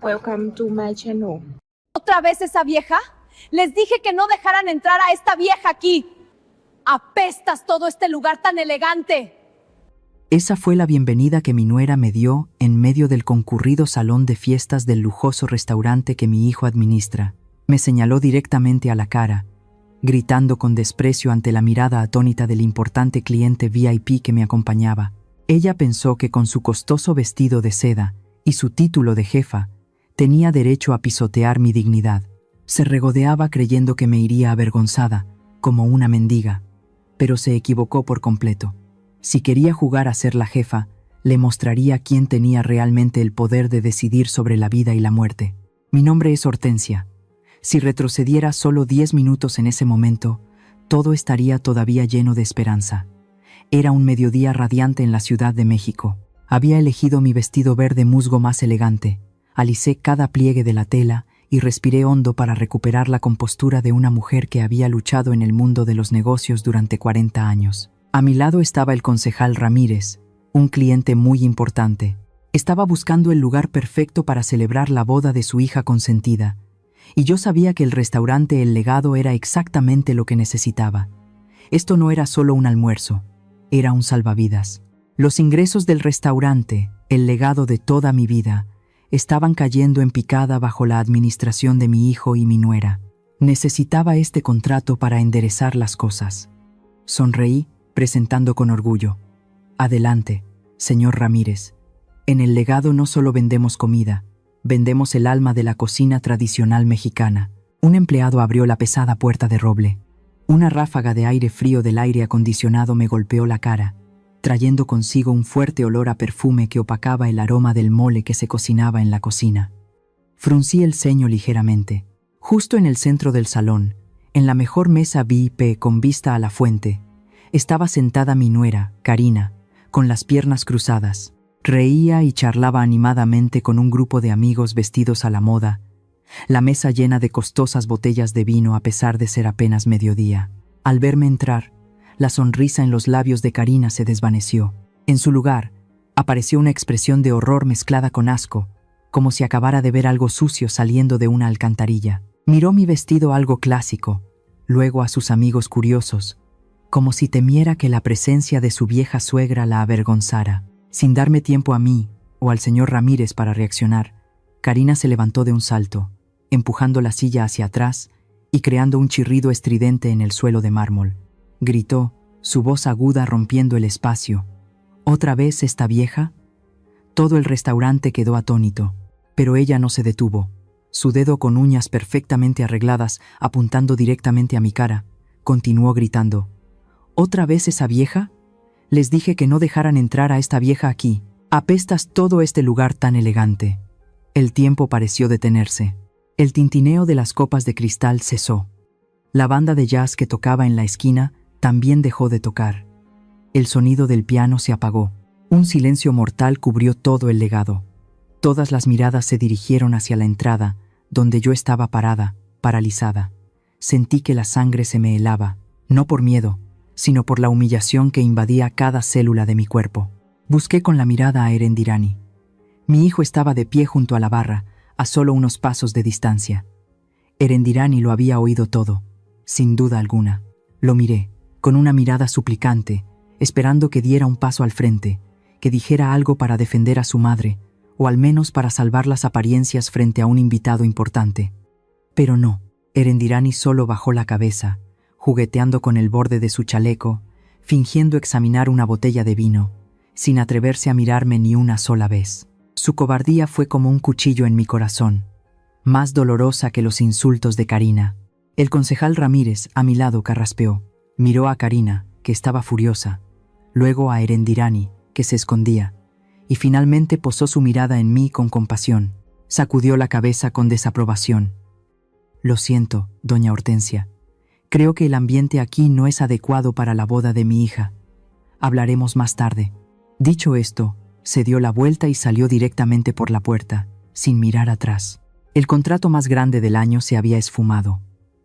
Welcome to my channel. ¿Otra vez esa vieja? Les dije que no dejaran entrar a esta vieja aquí. Apestas todo este lugar tan elegante. Esa fue la bienvenida que mi nuera me dio en medio del concurrido salón de fiestas del lujoso restaurante que mi hijo administra. Me señaló directamente a la cara, gritando con desprecio ante la mirada atónita del importante cliente VIP que me acompañaba. Ella pensó que con su costoso vestido de seda y su título de jefa, tenía derecho a pisotear mi dignidad. Se regodeaba creyendo que me iría avergonzada, como una mendiga, pero se equivocó por completo. Si quería jugar a ser la jefa, le mostraría quién tenía realmente el poder de decidir sobre la vida y la muerte. Mi nombre es Hortensia. Si retrocediera solo 10 minutos en ese momento, todo estaría todavía lleno de esperanza. Era un mediodía radiante en la Ciudad de México. Había elegido mi vestido verde musgo más elegante, alicé cada pliegue de la tela y respiré hondo para recuperar la compostura de una mujer que había luchado en el mundo de los negocios durante 40 años. A mi lado estaba el concejal Ramírez, un cliente muy importante. Estaba buscando el lugar perfecto para celebrar la boda de su hija consentida, y yo sabía que el restaurante El Legado era exactamente lo que necesitaba. Esto no era solo un almuerzo, era un salvavidas. Los ingresos del restaurante, el legado de toda mi vida, estaban cayendo en picada bajo la administración de mi hijo y mi nuera. Necesitaba este contrato para enderezar las cosas. Sonreí, presentando con orgullo. Adelante, señor Ramírez. En El Legado no solo vendemos comida, vendemos el alma de la cocina tradicional mexicana. Un empleado abrió la pesada puerta de roble. Una ráfaga de aire frío del aire acondicionado me golpeó la cara, trayendo consigo un fuerte olor a perfume que opacaba el aroma del mole que se cocinaba en la cocina. Fruncí el ceño ligeramente. Justo en el centro del salón, en la mejor mesa VIP con vista a la fuente, estaba sentada mi nuera, Karina, con las piernas cruzadas. Reía y charlaba animadamente con un grupo de amigos vestidos a la moda, la mesa llena de costosas botellas de vino a pesar de ser apenas mediodía. Al verme entrar, la sonrisa en los labios de Karina se desvaneció. En su lugar, apareció una expresión de horror mezclada con asco, como si acabara de ver algo sucio saliendo de una alcantarilla. Miró mi vestido algo clásico, luego a sus amigos curiosos, como si temiera que la presencia de su vieja suegra la avergonzara. Sin darme tiempo a mí o al señor Ramírez para reaccionar, Karina se levantó de un salto, empujando la silla hacia atrás y creando un chirrido estridente en el suelo de mármol. Gritó, su voz aguda rompiendo el espacio. ¿Otra vez esta vieja? Todo el restaurante quedó atónito, pero ella no se detuvo. Su dedo con uñas perfectamente arregladas, apuntando directamente a mi cara, continuó gritando. ¿Otra vez esa vieja? Les dije que no dejaran entrar a esta vieja aquí. Apestas todo este lugar tan elegante. El tiempo pareció detenerse. El tintineo de las copas de cristal cesó. La banda de jazz que tocaba en la esquina también dejó de tocar. El sonido del piano se apagó. Un silencio mortal cubrió todo el legado. Todas las miradas se dirigieron hacia la entrada, donde yo estaba parada, paralizada. Sentí que la sangre se me helaba, no por miedo, sino por la humillación que invadía cada célula de mi cuerpo. Busqué con la mirada a Erendirani. Mi hijo estaba de pie junto a la barra, a solo unos pasos de distancia. Erendirani lo había oído todo, sin duda alguna. Lo miré, con una mirada suplicante, esperando que diera un paso al frente, que dijera algo para defender a su madre, o al menos para salvar las apariencias frente a un invitado importante. Pero no, Erendirani solo bajó la cabeza, jugueteando con el borde de su chaleco, fingiendo examinar una botella de vino, sin atreverse a mirarme ni una sola vez. Su cobardía fue como un cuchillo en mi corazón, más dolorosa que los insultos de Karina. El concejal Ramírez, a mi lado, carraspeó. Miró a Karina, que estaba furiosa, luego a Erendirani, que se escondía, y finalmente posó su mirada en mí con compasión. Sacudió la cabeza con desaprobación. Lo siento, doña Hortensia. Creo que el ambiente aquí no es adecuado para la boda de mi hija. Hablaremos más tarde. Dicho esto, se dio la vuelta y salió directamente por la puerta, sin mirar atrás. El contrato más grande del año se había esfumado.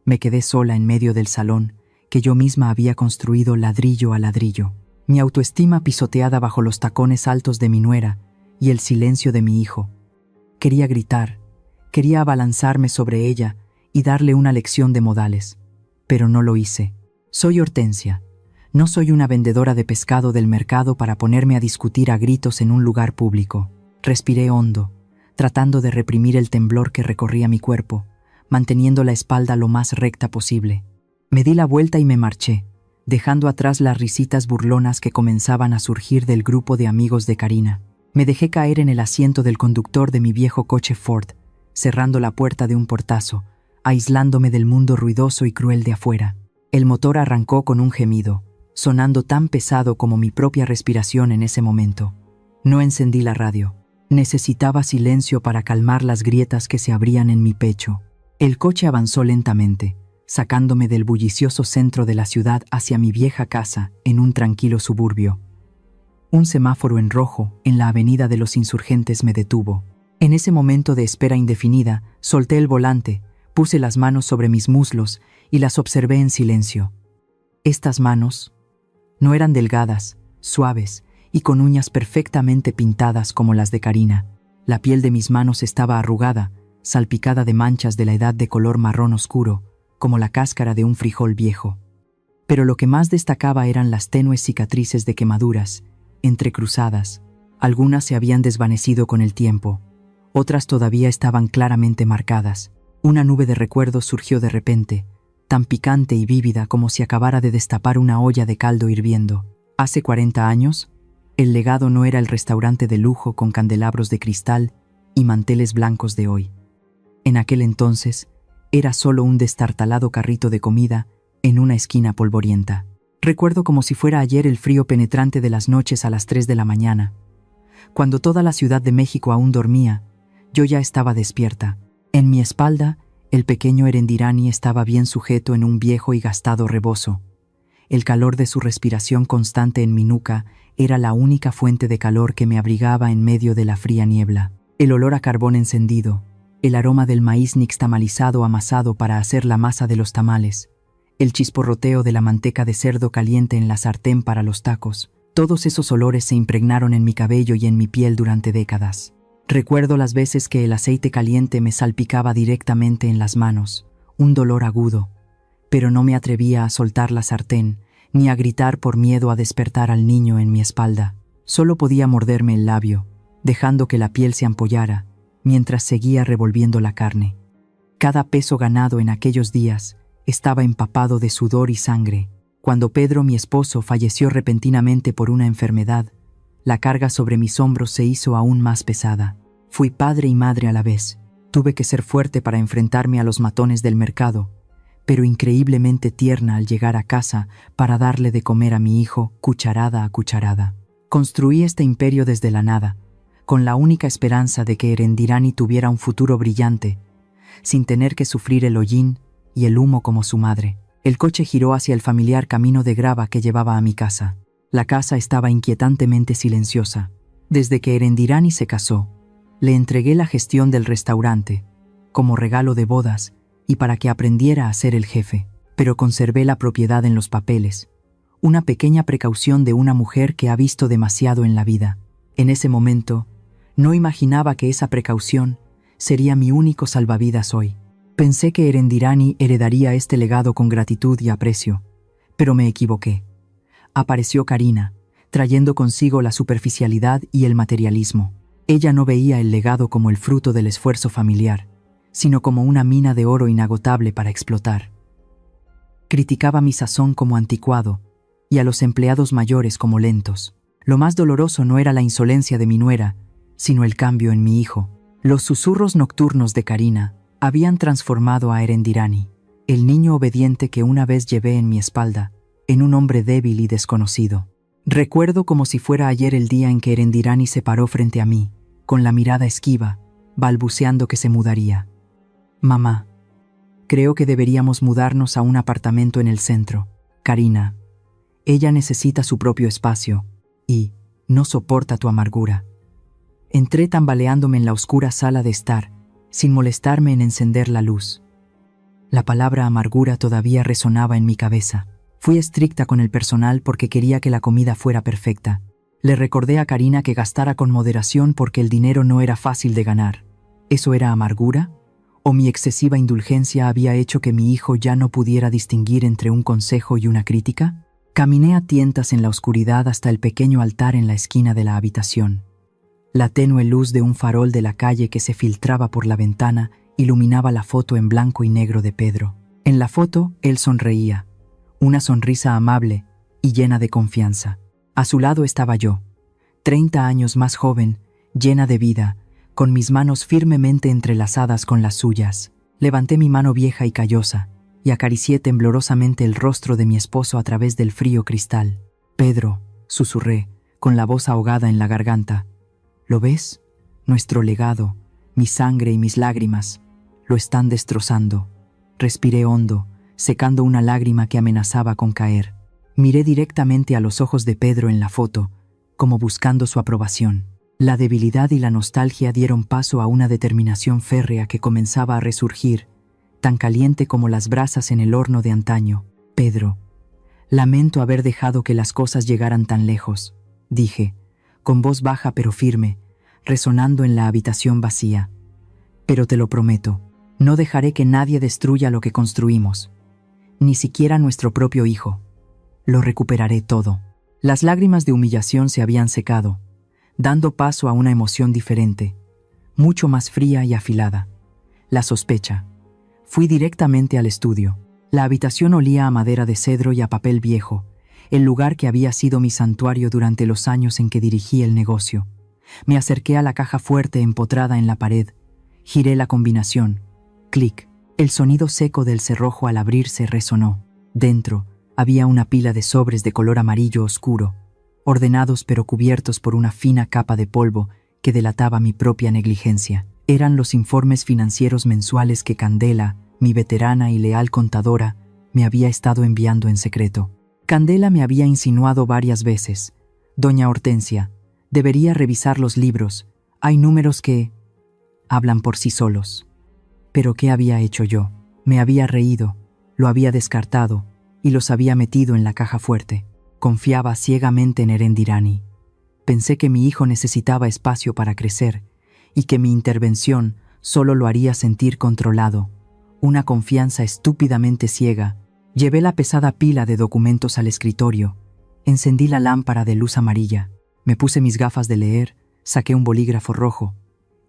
Me quedé sola en medio del salón, que yo misma había construido ladrillo a ladrillo. Mi autoestima pisoteada bajo los tacones altos de mi nuera y el silencio de mi hijo. Quería gritar, Quería abalanzarme sobre ella y darle una lección de modales, pero no lo hice. Soy Hortensia. No soy una vendedora de pescado del mercado para ponerme a discutir a gritos en un lugar público. Respiré hondo, tratando de reprimir el temblor que recorría mi cuerpo, manteniendo la espalda lo más recta posible. Me di la vuelta y me marché, dejando atrás las risitas burlonas que comenzaban a surgir del grupo de amigos de Karina. Me dejé caer en el asiento del conductor de mi viejo coche Ford, cerrando la puerta de un portazo, aislándome del mundo ruidoso y cruel de afuera. El motor arrancó con un gemido, sonando tan pesado como mi propia respiración en ese momento. No encendí la radio. Necesitaba silencio para calmar las grietas que se abrían en mi pecho. El coche avanzó lentamente, sacándome del bullicioso centro de la ciudad hacia mi vieja casa en un tranquilo suburbio. Un semáforo en rojo en la avenida de los Insurgentes me detuvo. En ese momento de espera indefinida, solté el volante, puse las manos sobre mis muslos y las observé en silencio. Estas manos no eran delgadas, suaves y con uñas perfectamente pintadas como las de Karina. La piel de mis manos estaba arrugada, salpicada de manchas de la edad de color marrón oscuro, como la cáscara de un frijol viejo. Pero lo que más destacaba eran las tenues cicatrices de quemaduras, entrecruzadas. Algunas se habían desvanecido con el tiempo, otras todavía estaban claramente marcadas. Una nube de recuerdos surgió de repente, tan picante y vívida como si acabara de destapar una olla de caldo hirviendo. Hace 40 años, el legado no era el restaurante de lujo con candelabros de cristal y manteles blancos de hoy. En aquel entonces, era solo un destartalado carrito de comida en una esquina polvorienta. Recuerdo como si fuera ayer el frío penetrante de las noches a las 3 de la mañana. Cuando toda la Ciudad de México aún dormía, yo ya estaba despierta. En mi espalda, el pequeño Erendirani estaba bien sujeto en un viejo y gastado rebozo. El calor de su respiración constante en mi nuca era la única fuente de calor que me abrigaba en medio de la fría niebla. El olor a carbón encendido, el aroma del maíz nixtamalizado amasado para hacer la masa de los tamales, el chisporroteo de la manteca de cerdo caliente en la sartén para los tacos. Todos esos olores se impregnaron en mi cabello y en mi piel durante décadas. Recuerdo las veces que el aceite caliente me salpicaba directamente en las manos, un dolor agudo, pero no me atrevía a soltar la sartén, ni a gritar por miedo a despertar al niño en mi espalda. Solo podía morderme el labio, dejando que la piel se ampollara, mientras seguía revolviendo la carne. Cada peso ganado en aquellos días estaba empapado de sudor y sangre. Cuando Pedro, mi esposo, falleció repentinamente por una enfermedad, la carga sobre mis hombros se hizo aún más pesada. Fui padre y madre a la vez. Tuve que ser fuerte para enfrentarme a los matones del mercado, pero increíblemente tierna al llegar a casa para darle de comer a mi hijo cucharada a cucharada. Construí este imperio desde la nada, con la única esperanza de que Erendirani tuviera un futuro brillante, sin tener que sufrir el hollín y el humo como su madre. El coche giró hacia el familiar camino de grava que llevaba a mi casa. La casa estaba inquietantemente silenciosa. Desde que Erendirani se casó, le entregué la gestión del restaurante, como regalo de bodas y para que aprendiera a ser el jefe, pero conservé la propiedad en los papeles, una pequeña precaución de una mujer que ha visto demasiado en la vida. En ese momento, no imaginaba que esa precaución sería mi único salvavidas hoy. Pensé que Erendirani heredaría este legado con gratitud y aprecio, pero me equivoqué. Apareció Karina, trayendo consigo la superficialidad y el materialismo. Ella no veía el legado como el fruto del esfuerzo familiar, sino como una mina de oro inagotable para explotar. Criticaba mi sazón como anticuado y a los empleados mayores como lentos. Lo más doloroso no era la insolencia de mi nuera, sino el cambio en mi hijo. Los susurros nocturnos de Karina habían transformado a Erendirani, el niño obediente que una vez llevé en mi espalda, en un hombre débil y desconocido. Recuerdo como si fuera ayer el día en que Erendirani se paró frente a mí, con la mirada esquiva, balbuceando que se mudaría. «Mamá, creo que deberíamos mudarnos a un apartamento en el centro. Karina, ella necesita su propio espacio y no soporta tu amargura». Entré tambaleándome en la oscura sala de estar, sin molestarme en encender la luz. La palabra amargura todavía resonaba en mi cabeza. Fui estricta con el personal porque quería que la comida fuera perfecta. Le recordé a Karina que gastara con moderación porque el dinero no era fácil de ganar. ¿Eso era amargura? ¿O mi excesiva indulgencia había hecho que mi hijo ya no pudiera distinguir entre un consejo y una crítica? Caminé a tientas en la oscuridad hasta el pequeño altar en la esquina de la habitación. La tenue luz de un farol de la calle que se filtraba por la ventana iluminaba la foto en blanco y negro de Pedro. En la foto, él sonreía, una sonrisa amable y llena de confianza. A su lado estaba yo, 30 años más joven, llena de vida, con mis manos firmemente entrelazadas con las suyas. Levanté mi mano vieja y callosa y acaricié temblorosamente el rostro de mi esposo a través del frío cristal. «Pedro», susurré, con la voz ahogada en la garganta, «¿lo ves? Nuestro legado, mi sangre y mis lágrimas, lo están destrozando». Respiré hondo, secando una lágrima que amenazaba con caer. Miré directamente a los ojos de Pedro en la foto, como buscando su aprobación. La debilidad y la nostalgia dieron paso a una determinación férrea que comenzaba a resurgir, tan caliente como las brasas en el horno de antaño. «Pedro, lamento haber dejado que las cosas llegaran tan lejos», dije, con voz baja pero firme, resonando en la habitación vacía. «Pero te lo prometo, no dejaré que nadie destruya lo que construimos, ni siquiera nuestro propio hijo. Lo recuperaré todo». Las lágrimas de humillación se habían secado, dando paso a una emoción diferente, mucho más fría y afilada. La sospecha. Fui directamente al estudio. La habitación olía a madera de cedro y a papel viejo, el lugar que había sido mi santuario durante los años en que dirigí el negocio. Me acerqué a la caja fuerte empotrada en la pared, giré la combinación. Clic. El sonido seco del cerrojo al abrirse resonó. Dentro había una pila de sobres de color amarillo oscuro, ordenados pero cubiertos por una fina capa de polvo que delataba mi propia negligencia. Eran los informes financieros mensuales que Candela, mi veterana y leal contadora, me había estado enviando en secreto. Candela me había insinuado varias veces: «Doña Hortensia, debería revisar los libros. Hay números que hablan por sí solos». Pero ¿qué había hecho yo? Me había reído, lo había descartado y los había metido en la caja fuerte. Confiaba ciegamente en Erendirani. Pensé que mi hijo necesitaba espacio para crecer y que mi intervención solo lo haría sentir controlado. Una confianza estúpidamente ciega. Llevé la pesada pila de documentos al escritorio. Encendí la lámpara de luz amarilla. Me puse mis gafas de leer, saqué un bolígrafo rojo.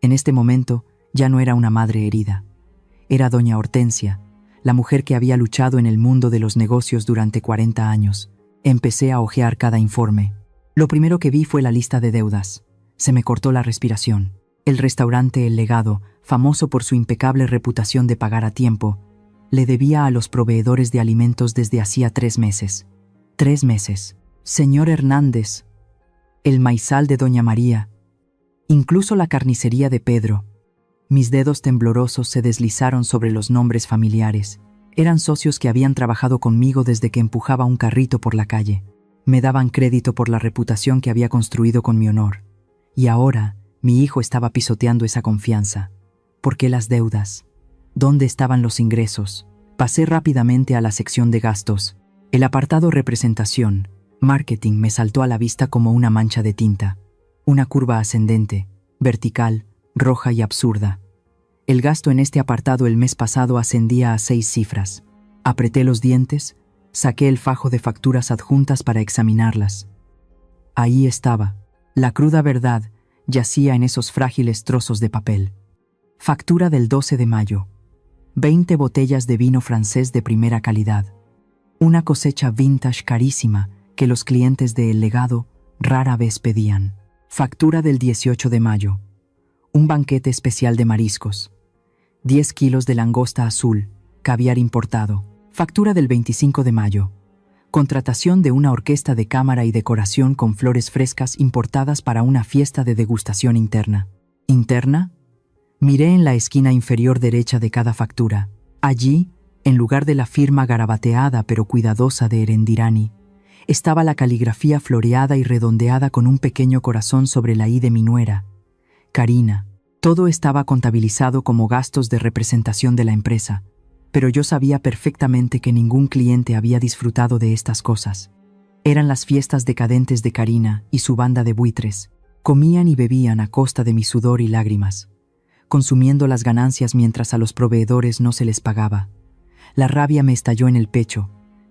En este momento ya no era una madre herida. Era doña Hortensia, la mujer que había luchado en el mundo de los negocios durante 40 años. Empecé a hojear cada informe. Lo primero que vi fue la lista de deudas. Se me cortó la respiración. El restaurante El Legado, famoso por su impecable reputación de pagar a tiempo, le debía a los proveedores de alimentos desde hacía 3 meses. 3 meses. Señor Hernández, el maizal de doña María, incluso la carnicería de Pedro. Mis dedos temblorosos se deslizaron sobre los nombres familiares. Eran socios que habían trabajado conmigo desde que empujaba un carrito por la calle. Me daban crédito por la reputación que había construido con mi honor. Y ahora, mi hijo estaba pisoteando esa confianza. ¿Por qué las deudas? ¿Dónde estaban los ingresos? Pasé rápidamente a la sección de gastos. El apartado Representación, Marketing me saltó a la vista como una mancha de tinta. Una curva ascendente, vertical, roja y absurda. El gasto en este apartado el mes pasado ascendía a 6 cifras. Apreté los dientes, saqué el fajo de facturas adjuntas para examinarlas. Ahí estaba. La cruda verdad yacía en esos frágiles trozos de papel. Factura del 12 de mayo. 20 botellas de vino francés de primera calidad. Una cosecha vintage carísima que los clientes de El Legado rara vez pedían. Factura del 18 de mayo. Un banquete especial de mariscos. 10 kilos de langosta azul, caviar importado. Factura del 25 de mayo. Contratación de una orquesta de cámara y decoración con flores frescas importadas para una fiesta de degustación interna. ¿Interna? Miré en la esquina inferior derecha de cada factura. Allí, en lugar de la firma garabateada pero cuidadosa de Erendirani, estaba la caligrafía floreada y redondeada con un pequeño corazón sobre la I de mi nuera, Karina. Todo estaba contabilizado como gastos de representación de la empresa, pero yo sabía perfectamente que ningún cliente había disfrutado de estas cosas. Eran las fiestas decadentes de Karina y su banda de buitres. Comían y bebían a costa de mi sudor y lágrimas. consumiendo las ganancias mientras a los proveedores no se les pagaba. La rabia me estalló en el pecho,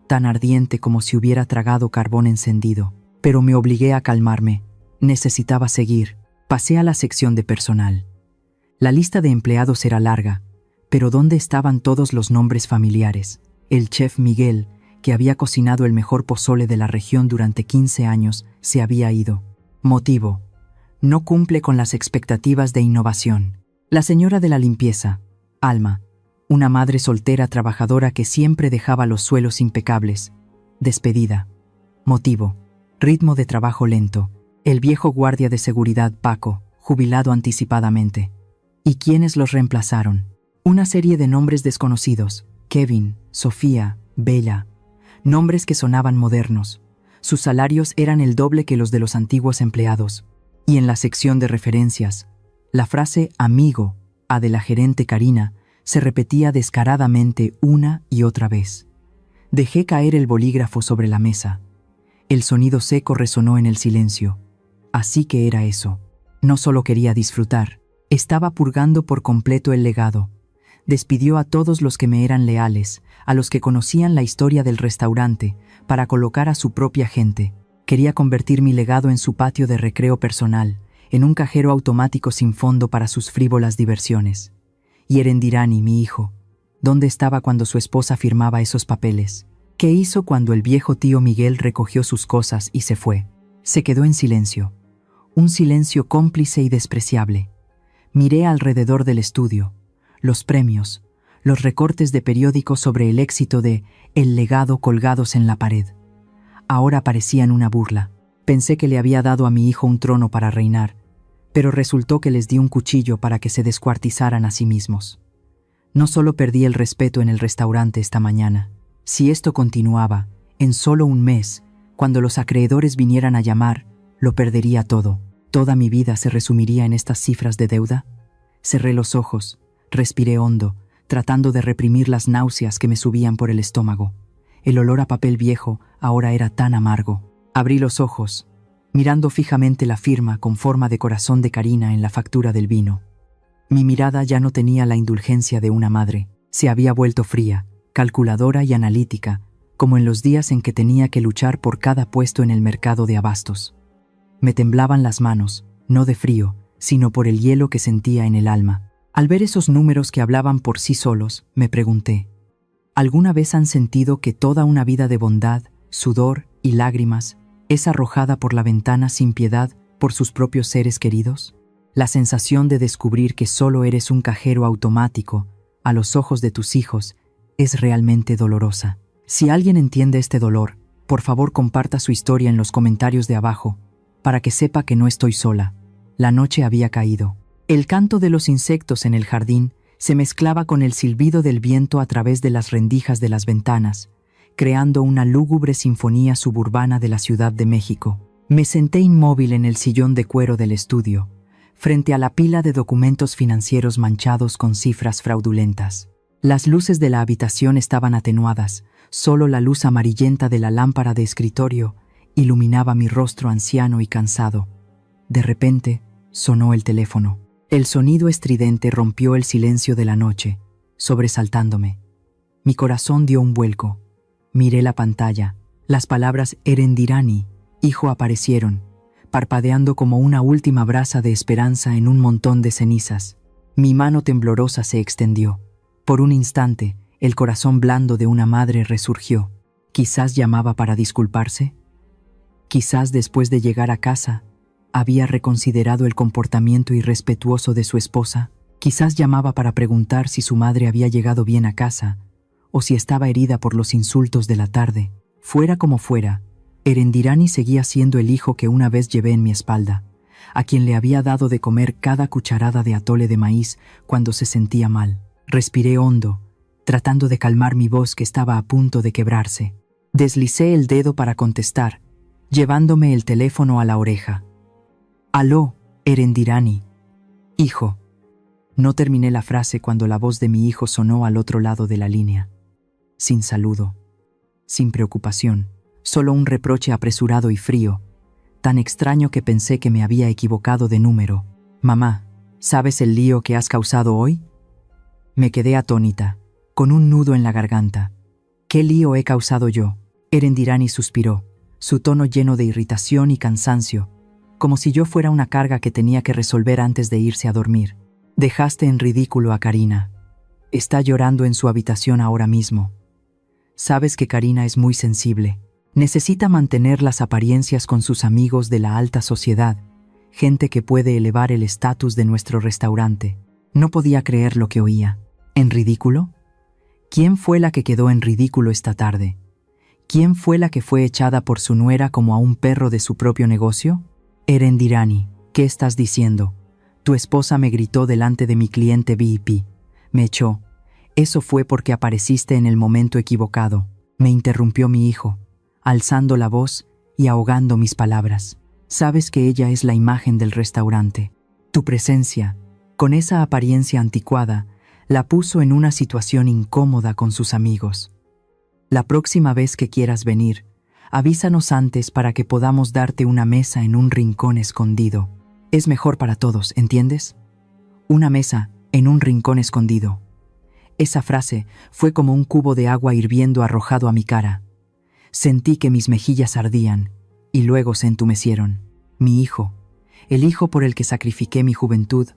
tan ardiente como si hubiera tragado carbón encendido. Pero me obligué a calmarme. Necesitaba seguir. Pasé a la sección de personal. La lista de empleados era larga, pero ¿dónde estaban todos los nombres familiares? El chef Miguel, que había cocinado el mejor pozole de la región durante 15 años, se había ido. Motivo: no cumple con las expectativas de innovación. La señora de la limpieza, Alma, una madre soltera trabajadora que siempre dejaba los suelos impecables, despedida. Motivo: ritmo de trabajo lento. El viejo guardia de seguridad Paco, jubilado anticipadamente. ¿Y quiénes los reemplazaron? Una serie de nombres desconocidos: Kevin, Sofía, Bella. Nombres que sonaban modernos. Sus salarios eran el doble que los de los antiguos empleados. Y en la sección de referencias, la frase amigo, a de la gerente Karina, se repetía descaradamente una y otra vez. Dejé caer el bolígrafo sobre la mesa. El sonido seco resonó en el silencio. Así que era eso. No solo quería disfrutar, estaba purgando por completo el legado. Despidió a todos los que me eran leales, a los que conocían la historia del restaurante, para colocar a su propia gente. Quería convertir mi legado en su patio de recreo personal, en un cajero automático sin fondo para sus frívolas diversiones. Y Erendirani, mi hijo, ¿dónde estaba cuando su esposa firmaba esos papeles? ¿Qué hizo cuando el viejo tío Miguel recogió sus cosas y se fue? Se quedó en silencio, un silencio cómplice y despreciable. Miré alrededor del estudio, los premios, los recortes de periódicos sobre el éxito de El legado colgados en la pared. Ahora parecían una burla. Pensé que le había dado a mi hijo un trono para reinar, pero resultó que les di un cuchillo para que se descuartizaran a sí mismos. No solo perdí el respeto en el restaurante esta mañana. Si esto continuaba, en solo un mes, cuando los acreedores vinieran a llamar, lo perdería todo. ¿Toda mi vida se resumiría en estas cifras de deuda? Cerré los ojos, respiré hondo, tratando de reprimir las náuseas que me subían por el estómago. El olor a papel viejo ahora era tan amargo. Abrí los ojos, mirando fijamente la firma con forma de corazón de Karina en la factura del vino. Mi mirada ya no tenía la indulgencia de una madre. Se había vuelto fría, calculadora y analítica, como en los días en que tenía que luchar por cada puesto en el mercado de abastos. Me temblaban las manos, no de frío, sino por el hielo que sentía en el alma. Al ver esos números que hablaban por sí solos, me pregunté: ¿alguna vez han sentido que toda una vida de bondad, sudor y lágrimas es arrojada por la ventana sin piedad por sus propios seres queridos? La sensación de descubrir que solo eres un cajero automático a los ojos de tus hijos es realmente dolorosa. Si alguien entiende este dolor, por favor comparta su historia en los comentarios de abajo, para que sepa que no estoy sola. La noche había caído. El canto de los insectos en el jardín se mezclaba con el silbido del viento a través de las rendijas de las ventanas, creando una lúgubre sinfonía suburbana de la Ciudad de México. Me senté inmóvil en el sillón de cuero del estudio, frente a la pila de documentos financieros manchados con cifras fraudulentas. Las luces de la habitación estaban atenuadas, solo la luz amarillenta de la lámpara de escritorio iluminaba mi rostro anciano y cansado. De repente, sonó el teléfono. El sonido estridente rompió el silencio de la noche, sobresaltándome. Mi corazón dio un vuelco. Miré la pantalla. Las palabras Erendirani, hijo, aparecieron, parpadeando como una última brasa de esperanza en un montón de cenizas. Mi mano temblorosa se extendió. Por un instante, el corazón blando de una madre resurgió. Quizás llamaba para disculparse. Quizás después de llegar a casa, había reconsiderado el comportamiento irrespetuoso de su esposa. Quizás llamaba para preguntar si su madre había llegado bien a casa, o si estaba herida por los insultos de la tarde. Fuera como fuera, Erendirani seguía siendo el hijo que una vez llevé en mi espalda, a quien le había dado de comer cada cucharada de atole de maíz cuando se sentía mal. Respiré hondo, tratando de calmar mi voz que estaba a punto de quebrarse. Deslicé el dedo para contestar, llevándome el teléfono a la oreja. «Aló, Erendirani. Hijo». No terminé la frase cuando la voz de mi hijo sonó al otro lado de la línea. Sin saludo, sin preocupación, solo un reproche apresurado y frío, tan extraño que pensé que me había equivocado de número. «Mamá, ¿Sabes el lío que has causado hoy? Me quedé atónita, con un nudo en la garganta. ¿Qué lío he causado yo? Erendirani suspiró, su tono lleno de irritación y cansancio, como si yo fuera una carga que tenía que resolver antes de irse a dormir. Dejaste en ridículo a Karina. Está llorando en su habitación ahora mismo. Sabes que Karina es muy sensible. Necesita mantener las apariencias con sus amigos de la alta sociedad, gente que puede elevar el estatus de nuestro restaurante. No podía creer lo que oía. ¿En ridículo? ¿Quién fue la que quedó en ridículo esta tarde? ¿Quién fue la que fue echada por su nuera como a un perro de su propio negocio? Erendirani, ¿qué estás diciendo? Tu esposa me gritó delante de mi cliente VIP. Me echó. Eso fue porque apareciste en el momento equivocado. Me interrumpió mi hijo, alzando la voz y ahogando mis palabras. Sabes que ella es la imagen del restaurante. Tu presencia, con esa apariencia anticuada, la puso en una situación incómoda con sus amigos. La próxima vez que quieras venir, avísanos antes para que podamos darte una mesa en un rincón escondido. Es mejor para todos, ¿entiendes? Una mesa en un rincón escondido. Esa frase fue como un cubo de agua hirviendo arrojado a mi cara. Sentí que mis mejillas ardían y luego se entumecieron. Mi hijo, el hijo por el que sacrifiqué mi juventud,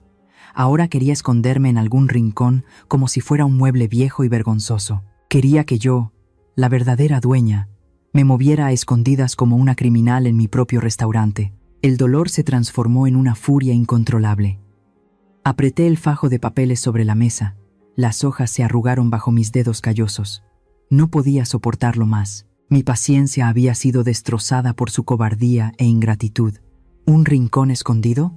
ahora quería esconderme en algún rincón como si fuera un mueble viejo y vergonzoso. Quería que yo, la verdadera dueña, me moviera a escondidas como una criminal en mi propio restaurante. El dolor se transformó en una furia incontrolable. Apreté el fajo de papeles sobre la mesa. Las hojas se arrugaron bajo mis dedos callosos. No podía soportarlo más. Mi paciencia había sido destrozada por su cobardía e ingratitud. ¿Un rincón escondido?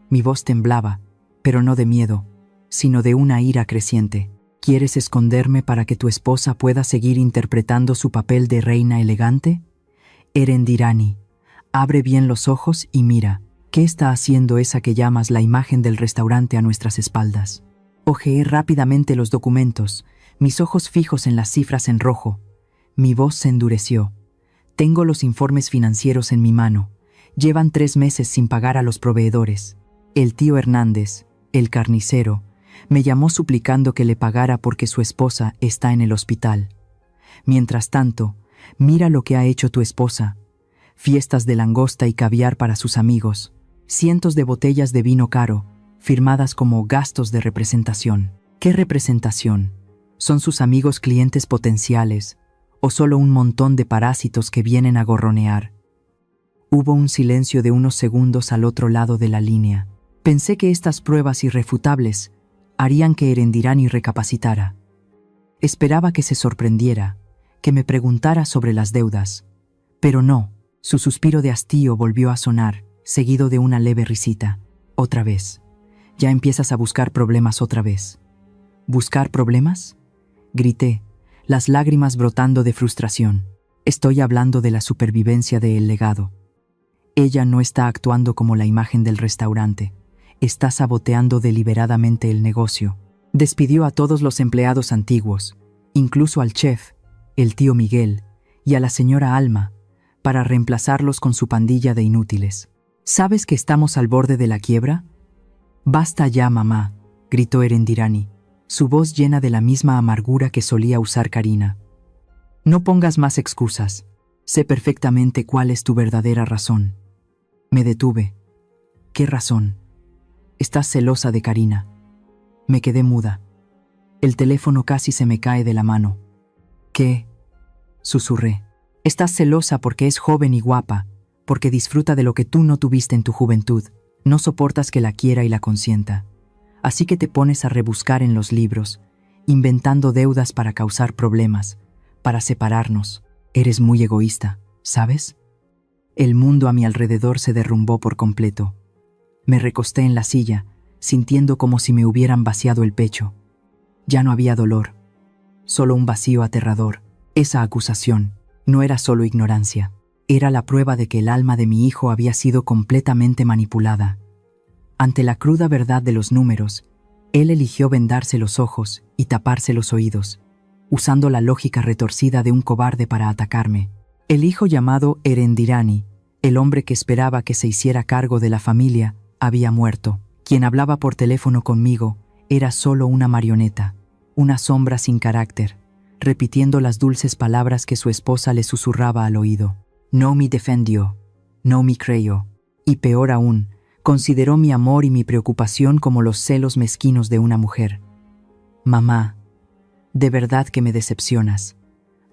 Mi voz temblaba, pero no de miedo, sino de una ira creciente. ¿Quieres esconderme para que tu esposa pueda seguir interpretando su papel de reina elegante? Erendirani, abre bien los ojos y mira, ¿qué está haciendo esa que llamas la imagen del restaurante a nuestras espaldas? Hojeé rápidamente los documentos, mis ojos fijos en las cifras en rojo. Mi voz se endureció. Tengo los informes financieros en mi mano. Llevan 3 meses sin pagar a los proveedores. El tío Hernández, el carnicero, me llamó suplicando que le pagara porque su esposa está en el hospital. Mientras tanto, mira lo que ha hecho tu esposa. Fiestas de langosta y caviar para sus amigos. Cientos de botellas de vino caro, firmadas como gastos de representación. ¿Qué representación? ¿Son sus amigos clientes potenciales o solo un montón de parásitos que vienen a gorronear? Hubo un silencio de unos segundos al otro lado de la línea. Pensé que estas pruebas irrefutables harían que Erendirani recapacitara. Esperaba que se sorprendiera, que me preguntara sobre las deudas. Pero no, su suspiro de hastío volvió a sonar, seguido de una leve risita. Otra vez. Ya empiezas a buscar problemas otra vez. ¿Buscar problemas? Grité, las lágrimas brotando de frustración. Estoy hablando de la supervivencia de El Legado. Ella no está actuando como la imagen del restaurante. Está saboteando deliberadamente el negocio. Despidió a todos los empleados antiguos, incluso al chef, el tío Miguel, y a la señora Alma, para reemplazarlos con su pandilla de inútiles. ¿Sabes que estamos al borde de la quiebra? «Basta ya, mamá», gritó Erendirani, su voz llena de la misma amargura que solía usar Karina. «No pongas más excusas. Sé perfectamente cuál es tu verdadera razón». Me detuve. ¿Qué razón? Estás celosa de Karina. Me quedé muda. El teléfono casi se me cae de la mano. ¿Qué? Susurré. Estás celosa porque es joven y guapa, porque disfruta de lo que tú no tuviste en tu juventud. No soportas que la quiera y la consienta. Así que te pones a rebuscar en los libros, inventando deudas para causar problemas, para separarnos. Eres muy egoísta, ¿sabes? El mundo a mi alrededor se derrumbó por completo. Me recosté en la silla, sintiendo como si me hubieran vaciado el pecho. Ya no había dolor, solo un vacío aterrador. Esa acusación no era solo ignorancia, era la prueba de que el alma de mi hijo había sido completamente manipulada. Ante la cruda verdad de los números, él eligió vendarse los ojos y taparse los oídos, usando la lógica retorcida de un cobarde para atacarme. El hijo llamado Erendirani, el hombre que esperaba que se hiciera cargo de la familia, había muerto. Quien hablaba por teléfono conmigo era solo una marioneta, una sombra sin carácter, repitiendo las dulces palabras que su esposa le susurraba al oído. No me defendió, no me creyó, y peor aún, consideró mi amor y mi preocupación como los celos mezquinos de una mujer. Mamá, de verdad que me decepcionas,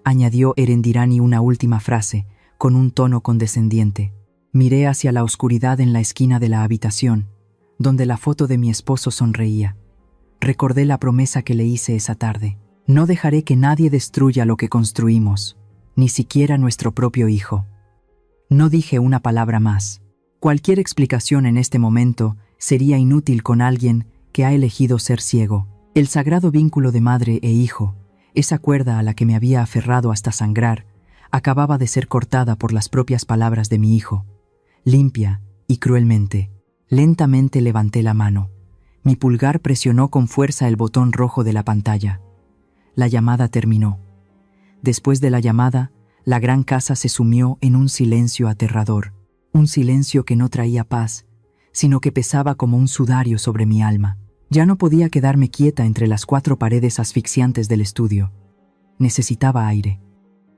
añadió Erendirani una última frase, con un tono condescendiente. Miré hacia la oscuridad en la esquina de la habitación, donde la foto de mi esposo sonreía. Recordé la promesa que le hice esa tarde. No dejaré que nadie destruya lo que construimos, ni siquiera nuestro propio hijo. No dije una palabra más. Cualquier explicación en este momento sería inútil con alguien que ha elegido ser ciego. El sagrado vínculo de madre e hijo, esa cuerda a la que me había aferrado hasta sangrar, acababa de ser cortada por las propias palabras de mi hijo. Limpia y cruelmente. Lentamente levanté la mano. Mi pulgar presionó con fuerza el botón rojo de la pantalla. La llamada terminó. Después de la llamada, la gran casa se sumió en un silencio aterrador. Un silencio que no traía paz, sino que pesaba como un sudario sobre mi alma. Ya no podía quedarme quieta entre las 4 paredes asfixiantes del estudio. Necesitaba aire.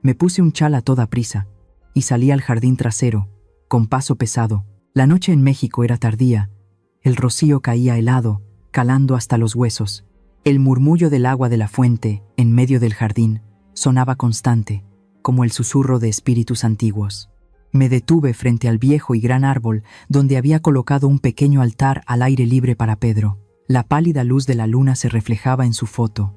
Me puse un chal a toda prisa y salí al jardín trasero, con paso pesado. La noche en México era tardía. El rocío caía helado, calando hasta los huesos. El murmullo del agua de la fuente, en medio del jardín, sonaba constante, como el susurro de espíritus antiguos. Me detuve frente al viejo y gran árbol donde había colocado un pequeño altar al aire libre para Pedro. La pálida luz de la luna se reflejaba en su foto,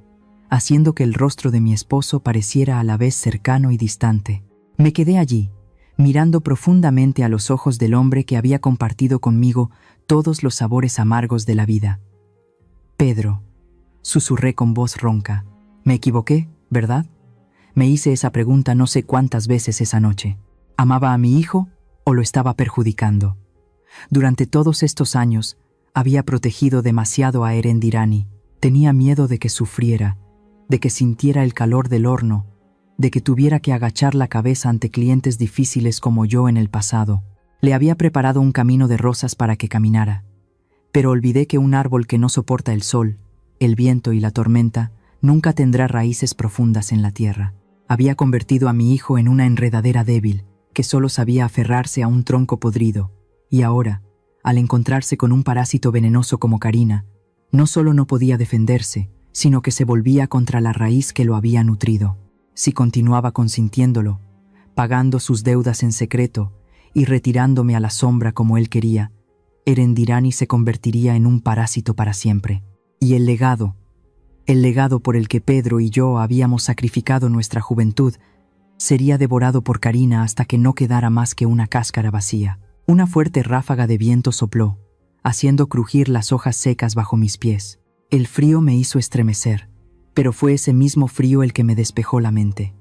haciendo que el rostro de mi esposo pareciera a la vez cercano y distante. Me quedé allí, mirando profundamente a los ojos del hombre que había compartido conmigo todos los sabores amargos de la vida. Pedro, susurré con voz ronca. Me equivoqué, ¿verdad? Me hice esa pregunta no sé cuántas veces esa noche. ¿Amaba a mi hijo o lo estaba perjudicando? Durante todos estos años, había protegido demasiado a Erendirani. Tenía miedo de que sufriera, de que sintiera el calor del horno, de que tuviera que agachar la cabeza ante clientes difíciles como yo en el pasado. Le había preparado un camino de rosas para que caminara. Pero olvidé que un árbol que no soporta el sol, el viento y la tormenta, nunca tendrá raíces profundas en la tierra. Había convertido a mi hijo en una enredadera débil, que solo sabía aferrarse a un tronco podrido, y ahora, al encontrarse con un parásito venenoso como Karina, no solo no podía defenderse, sino que se volvía contra la raíz que lo había nutrido. Si continuaba consintiéndolo, pagando sus deudas en secreto y retirándome a la sombra como él quería, Erendirani se convertiría en un parásito para siempre. Y el legado por el que Pedro y yo habíamos sacrificado nuestra juventud, sería devorado por Karina hasta que no quedara más que una cáscara vacía. Una fuerte ráfaga de viento sopló, haciendo crujir las hojas secas bajo mis pies. El frío me hizo estremecer, pero fue ese mismo frío el que me despejó la mente.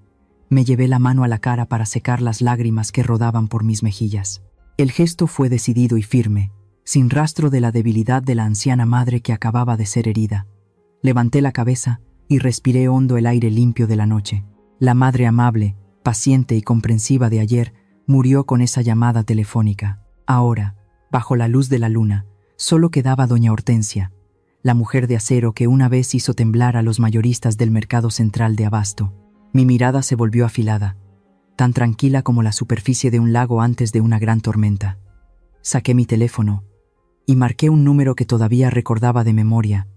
Me llevé la mano a la cara para secar las lágrimas que rodaban por mis mejillas. El gesto fue decidido y firme, sin rastro de la debilidad de la anciana madre que acababa de ser herida. Levanté la cabeza y respiré hondo el aire limpio de la noche. La madre amable, paciente y comprensiva de ayer murió con esa llamada telefónica. Ahora, bajo la luz de la luna, solo quedaba doña Hortensia, la mujer de acero que una vez hizo temblar a los mayoristas del mercado central de Abasto. Mi mirada se volvió afilada, tan tranquila como la superficie de un lago antes de una gran tormenta. Saqué mi teléfono y marqué un número que todavía recordaba de memoria,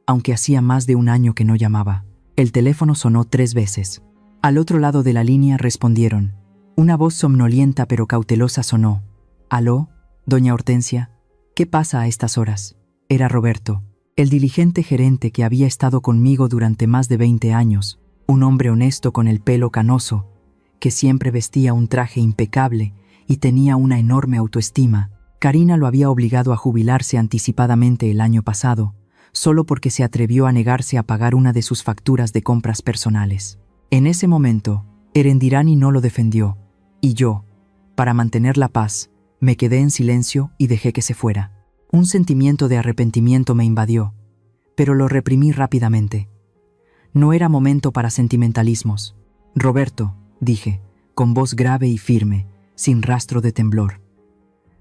aunque hacía más de un año que no llamaba. El teléfono sonó 3 veces. Al otro lado de la línea respondieron. Una voz somnolienta pero cautelosa sonó. «¿Aló, doña Hortensia? ¿Qué pasa a estas horas?» Era Roberto, el diligente gerente que había estado conmigo durante más de 20 años, un hombre honesto con el pelo canoso, que siempre vestía un traje impecable y tenía una enorme autoestima. Karina lo había obligado a jubilarse anticipadamente el año pasado, solo porque se atrevió a negarse a pagar una de sus facturas de compras personales. En ese momento, Erendirani no lo defendió, y yo, para mantener la paz, me quedé en silencio y dejé que se fuera. Un sentimiento de arrepentimiento me invadió, pero lo reprimí rápidamente. No era momento para sentimentalismos. «Roberto», dije, con voz grave y firme, sin rastro de temblor.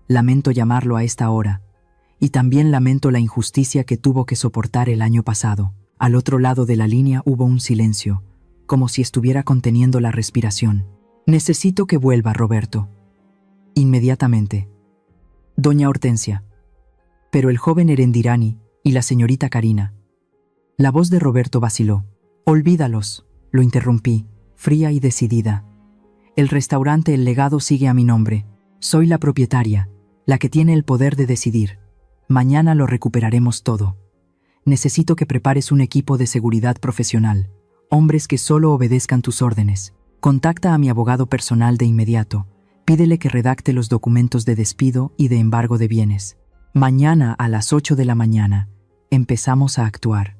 «Lamento llamarlo a esta hora, Y también lamento la injusticia que tuvo que soportar el año pasado. Al otro lado de la línea hubo un silencio, como si estuviera conteniendo la respiración. Necesito que vuelva, Roberto. Inmediatamente. Doña Hortensia. Pero el joven Erendirani y la señorita Karina. La voz de Roberto vaciló. Olvídalos, lo interrumpí, fría y decidida. El restaurante El Legado sigue a mi nombre. Soy la propietaria, la que tiene el poder de decidir. Mañana lo recuperaremos todo. Necesito que prepares un equipo de seguridad profesional, hombres que solo obedezcan tus órdenes. Contacta a mi abogado personal de inmediato. Pídele que redacte los documentos de despido y de embargo de bienes. Mañana a las 8 de la mañana empezamos a actuar.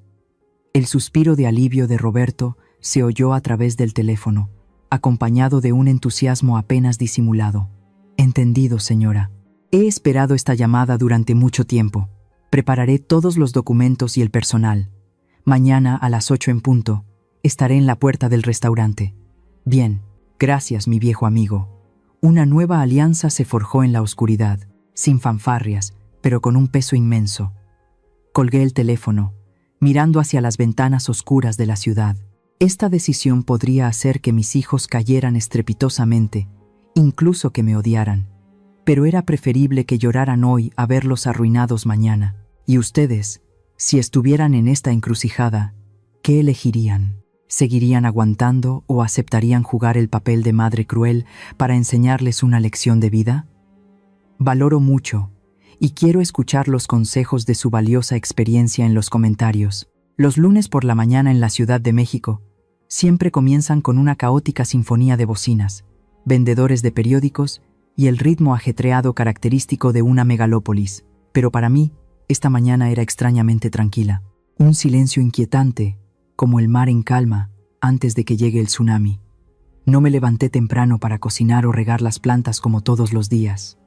El suspiro de alivio de Roberto se oyó a través del teléfono, acompañado de un entusiasmo apenas disimulado. Entendido, señora. He esperado esta llamada durante mucho tiempo. Prepararé todos los documentos y el personal. Mañana a las 8 en punto, estaré en la puerta del restaurante. Bien, gracias, mi viejo amigo. Una nueva alianza se forjó en la oscuridad, sin fanfarrias, pero con un peso inmenso. Colgué el teléfono, mirando hacia las ventanas oscuras de la ciudad. Esta decisión podría hacer que mis hijos cayeran estrepitosamente, incluso que me odiaran. Pero era preferible que lloraran hoy a verlos arruinados mañana. Y ustedes, si estuvieran en esta encrucijada, ¿qué elegirían? ¿Seguirían aguantando o aceptarían jugar el papel de madre cruel para enseñarles una lección de vida? Valoro mucho y quiero escuchar los consejos de su valiosa experiencia en los comentarios. Los lunes por la mañana en la Ciudad de México siempre comienzan con una caótica sinfonía de bocinas, vendedores de periódicos y el ritmo ajetreado característico de una megalópolis. Pero para mí, esta mañana era extrañamente tranquila. Un silencio inquietante, como el mar en calma antes de que llegue el tsunami. No me levanté temprano para cocinar o regar las plantas como todos los días.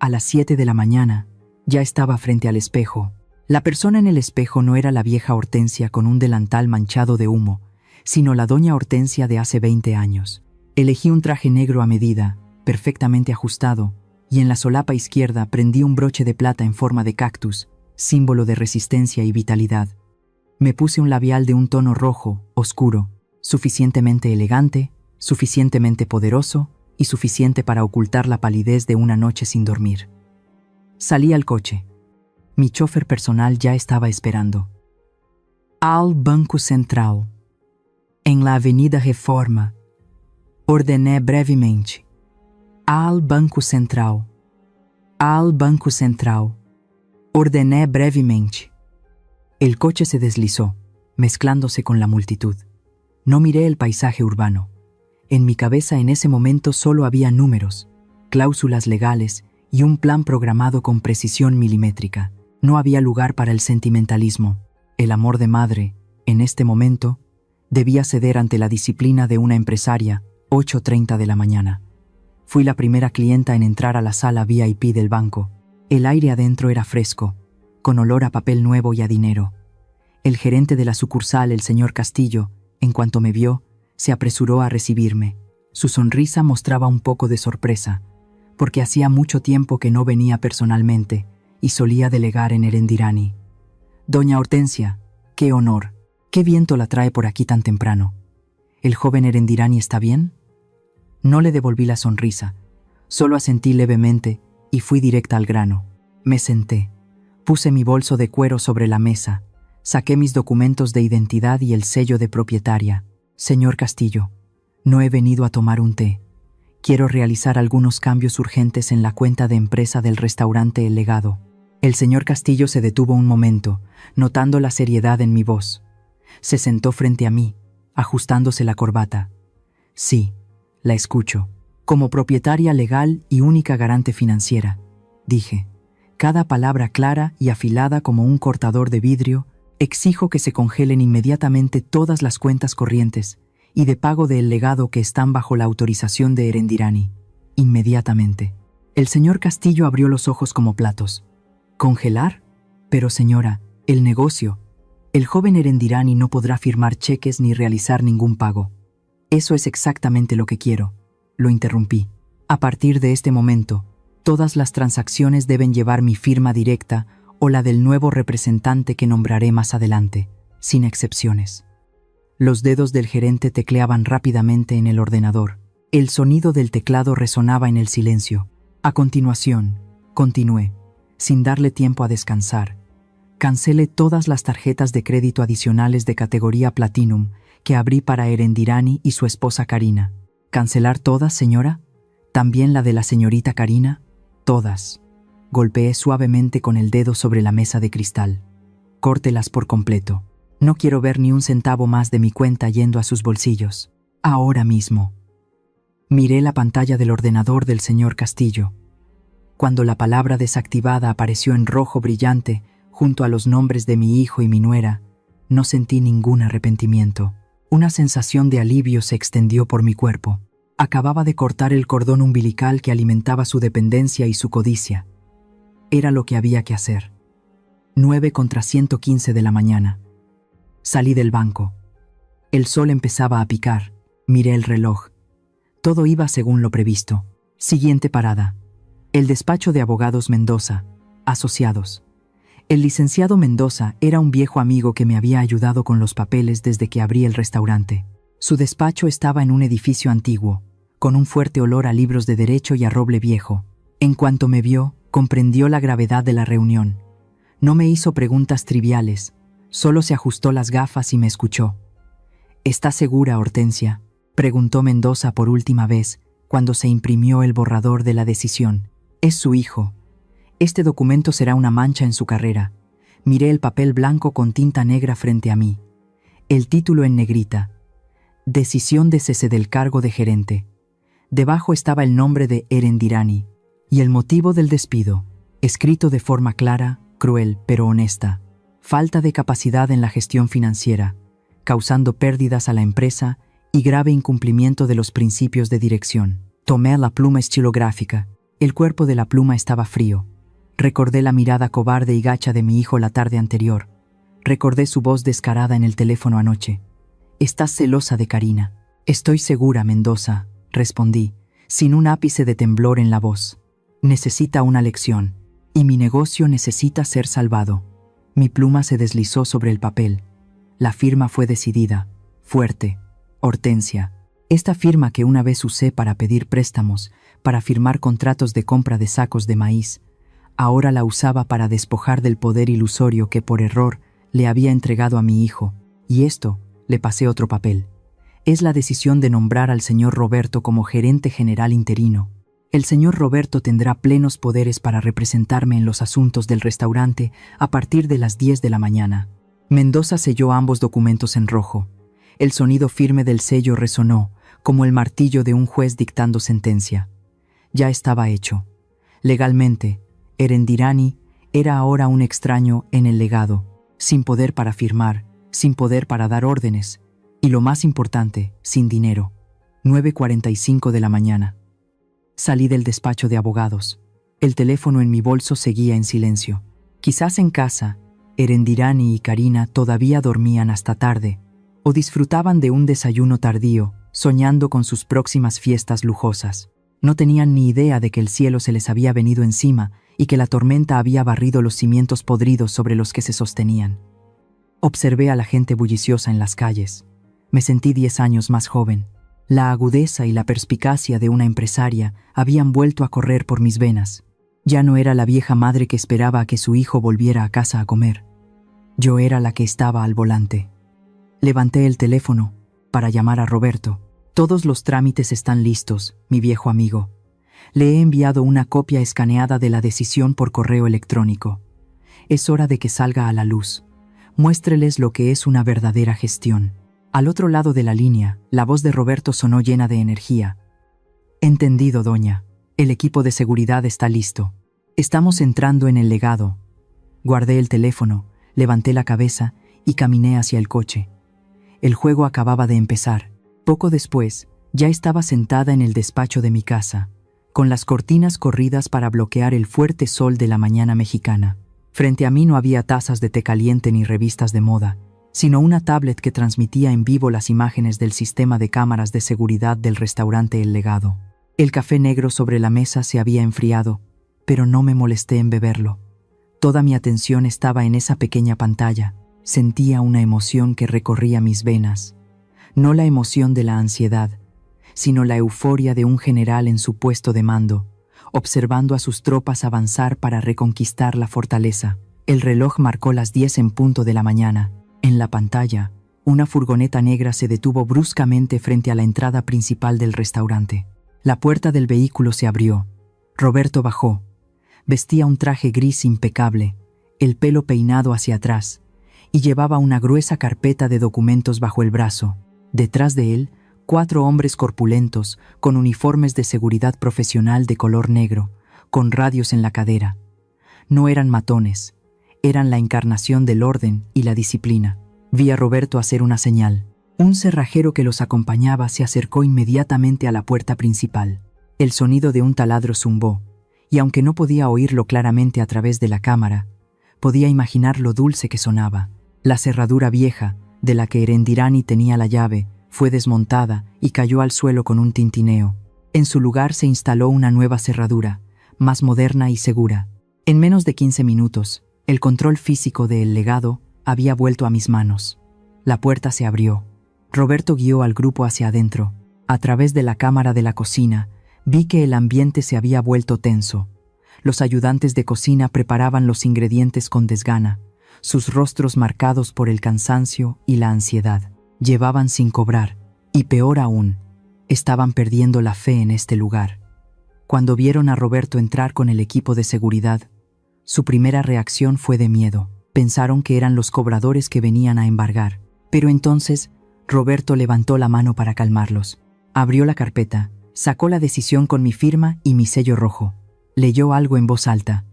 A las 7 de la mañana, ya estaba frente al espejo. La persona en el espejo no era la vieja Hortensia con un delantal manchado de humo, sino la doña Hortensia de hace 20 años. Elegí un traje negro a medida, perfectamente ajustado, y en la solapa izquierda prendí un broche de plata en forma de cactus, símbolo de resistencia y vitalidad. Me puse un labial de un tono rojo, oscuro, suficientemente elegante, suficientemente poderoso y suficiente para ocultar la palidez de una noche sin dormir. Salí al coche. Mi chofer personal ya estaba esperando. Al Banco Central, en la Avenida Reforma, ordené brevemente. Al Banco Central. Al Banco Central. Ordené brevemente. El coche se deslizó, mezclándose con la multitud. No miré el paisaje urbano. En mi cabeza en ese momento solo había números, cláusulas legales y un plan programado con precisión milimétrica. No había lugar para el sentimentalismo. El amor de madre, en este momento, debía ceder ante la disciplina de una empresaria. 8:30 de la mañana. Fui la primera clienta en entrar a la sala VIP del banco. El aire adentro era fresco, con olor a papel nuevo y a dinero. El gerente de la sucursal, el señor Castillo, en cuanto me vio, se apresuró a recibirme. Su sonrisa mostraba un poco de sorpresa, porque hacía mucho tiempo que no venía personalmente y solía delegar en Erendirani. Doña Hortensia, qué honor, qué viento la trae por aquí tan temprano. ¿El joven Erendirani está bien? No le devolví la sonrisa, solo asentí levemente y fui directa al grano. Me senté, puse mi bolso de cuero sobre la mesa, saqué mis documentos de identidad y el sello de propietaria. Señor Castillo, no he venido a tomar un té. Quiero realizar algunos cambios urgentes en la cuenta de empresa del restaurante El Legado. El señor Castillo se detuvo un momento, notando la seriedad en mi voz. Se sentó frente a mí, ajustándose la corbata. Sí, la escucho. Como propietaria legal y única garante financiera, dije, cada palabra clara y afilada como un cortador de vidrio, exijo que se congelen inmediatamente todas las cuentas corrientes y de pago de El Legado que están bajo la autorización de Erendirani. Inmediatamente. El señor Castillo abrió los ojos como platos. ¿Congelar? Pero señora, el negocio. El joven Erendirani no podrá firmar cheques ni realizar ningún pago. Eso es exactamente lo que quiero. Lo interrumpí. A partir de este momento, Todas las transacciones deben llevar mi firma directa o la del nuevo representante que nombraré más adelante, sin excepciones. Los dedos del gerente tecleaban rápidamente en el ordenador. El sonido del teclado resonaba en el silencio. A continuación, continué, sin darle tiempo a descansar. Cancelé todas las tarjetas de crédito adicionales de categoría Platinum que abrí para Erendirani y su esposa Karina. ¿Cancelar todas, señora? ¿También la de la señorita Karina? Todas. Golpeé suavemente con el dedo sobre la mesa de cristal. Córtelas por completo. No quiero ver ni un centavo más de mi cuenta yendo a sus bolsillos. Ahora mismo. Miré la pantalla del ordenador del señor Castillo. Cuando la palabra desactivada apareció en rojo brillante junto a los nombres de mi hijo y mi nuera, no sentí ningún arrepentimiento. Una sensación de alivio se extendió por mi cuerpo. Acababa de cortar el cordón umbilical que alimentaba su dependencia y su codicia. Era lo que había que hacer. 9:115 de la mañana. Salí del banco. El sol empezaba a picar. Miré el reloj. Todo iba según lo previsto. Siguiente parada. El despacho de abogados Mendoza, asociados. El licenciado Mendoza era un viejo amigo que me había ayudado con los papeles desde que abrí el restaurante. Su despacho estaba en un edificio antiguo, con un fuerte olor a libros de derecho y a roble viejo. En cuanto me vio, comprendió la gravedad de la reunión. No me hizo preguntas triviales, solo se ajustó las gafas y me escuchó. ¿Está segura, Hortensia?, preguntó Mendoza por última vez, cuando se imprimió el borrador de la decisión. Es su hijo. Este documento será una mancha en su carrera. Miré el papel blanco con tinta negra frente a mí. El título en negrita. Decisión de cese del cargo de gerente. Debajo estaba el nombre de Erendirani y el motivo del despido, escrito de forma clara, cruel pero honesta. Falta de capacidad en la gestión financiera, causando pérdidas a la empresa y grave incumplimiento de los principios de dirección. Tomé la pluma estilográfica. El cuerpo de la pluma estaba frío. Recordé la mirada cobarde y gacha de mi hijo la tarde anterior. Recordé su voz descarada en el teléfono anoche. «Estás celosa de Karina». «Estoy segura, Mendoza», respondí, sin un ápice de temblor en la voz. «Necesita una lección, y mi negocio necesita ser salvado». Mi pluma se deslizó sobre el papel. La firma fue decidida, fuerte. Hortensia. Esta firma que una vez usé para pedir préstamos, para firmar contratos de compra de sacos de maíz, ahora la usaba para despojar del poder ilusorio que por error le había entregado a mi hijo, y esto, le pasé otro papel. Es la decisión de nombrar al señor Roberto como gerente general interino. El señor Roberto tendrá plenos poderes para representarme en los asuntos del restaurante a partir de las 10 de la mañana. Mendoza selló ambos documentos en rojo. El sonido firme del sello resonó, como el martillo de un juez dictando sentencia. Ya estaba hecho. Legalmente, Erendirani era ahora un extraño en el legado, sin poder para firmar, sin poder para dar órdenes, y lo más importante, sin dinero. 9:45 de la mañana. Salí del despacho de abogados. El teléfono en mi bolso seguía en silencio. Quizás en casa, Erendirani y Karina todavía dormían hasta tarde, o disfrutaban de un desayuno tardío, soñando con sus próximas fiestas lujosas. No tenían ni idea de que el cielo se les había venido encima y que la tormenta había barrido los cimientos podridos sobre los que se sostenían. Observé a la gente bulliciosa en las calles. Me sentí 10 años más joven. La agudeza y la perspicacia de una empresaria habían vuelto a correr por mis venas. Ya no era la vieja madre que esperaba a que su hijo volviera a casa a comer. Yo era la que estaba al volante. Levanté el teléfono para llamar a Roberto. Todos los trámites están listos, mi viejo amigo. Le he enviado una copia escaneada de la decisión por correo electrónico. Es hora de que salga a la luz. Muéstreles lo que es una verdadera gestión. Al otro lado de la línea, la voz de Roberto sonó llena de energía. Entendido, doña. El equipo de seguridad está listo. Estamos entrando en el legado. Guardé el teléfono, levanté la cabeza y caminé hacia el coche. El juego acababa de empezar. Poco después, ya estaba sentada en el despacho de mi casa, con las cortinas corridas para bloquear el fuerte sol de la mañana mexicana. Frente a mí no había tazas de té caliente ni revistas de moda, sino una tablet que transmitía en vivo las imágenes del sistema de cámaras de seguridad del restaurante El Legado. El café negro sobre la mesa se había enfriado, pero no me molesté en beberlo. Toda mi atención estaba en esa pequeña pantalla. Sentía una emoción que recorría mis venas. No la emoción de la ansiedad, sino la euforia de un general en su puesto de mando, observando a sus tropas avanzar para reconquistar la fortaleza. El reloj marcó las 10 en punto de la mañana. En la pantalla, una furgoneta negra se detuvo bruscamente frente a la entrada principal del restaurante. La puerta del vehículo se abrió. Roberto bajó. Vestía un traje gris impecable, el pelo peinado hacia atrás, y llevaba una gruesa carpeta de documentos bajo el brazo. Detrás de él, 4 hombres corpulentos, con uniformes de seguridad profesional de color negro, con radios en la cadera. No eran matones, eran la encarnación del orden y la disciplina. Vi a Roberto hacer una señal. Un cerrajero que los acompañaba se acercó inmediatamente a la puerta principal. El sonido de un taladro zumbó, y aunque no podía oírlo claramente a través de la cámara, podía imaginar lo dulce que sonaba. La cerradura vieja, de la que Erendirani tenía la llave, fue desmontada y cayó al suelo con un tintineo. En su lugar se instaló una nueva cerradura, más moderna y segura. En menos de 15 minutos, el control físico del legado había vuelto a mis manos. La puerta se abrió. Roberto guió al grupo hacia adentro. A través de la cámara de la cocina, vi que el ambiente se había vuelto tenso. Los ayudantes de cocina preparaban los ingredientes con desgana, sus rostros marcados por el cansancio y la ansiedad. Llevaban sin cobrar, y peor aún, estaban perdiendo la fe en este lugar. Cuando vieron a Roberto entrar con el equipo de seguridad, su primera reacción fue de miedo. Pensaron que eran los cobradores que venían a embargar. Pero entonces, Roberto levantó la mano para calmarlos. Abrió la carpeta, sacó la decisión con mi firma y mi sello rojo. Leyó algo en voz alta.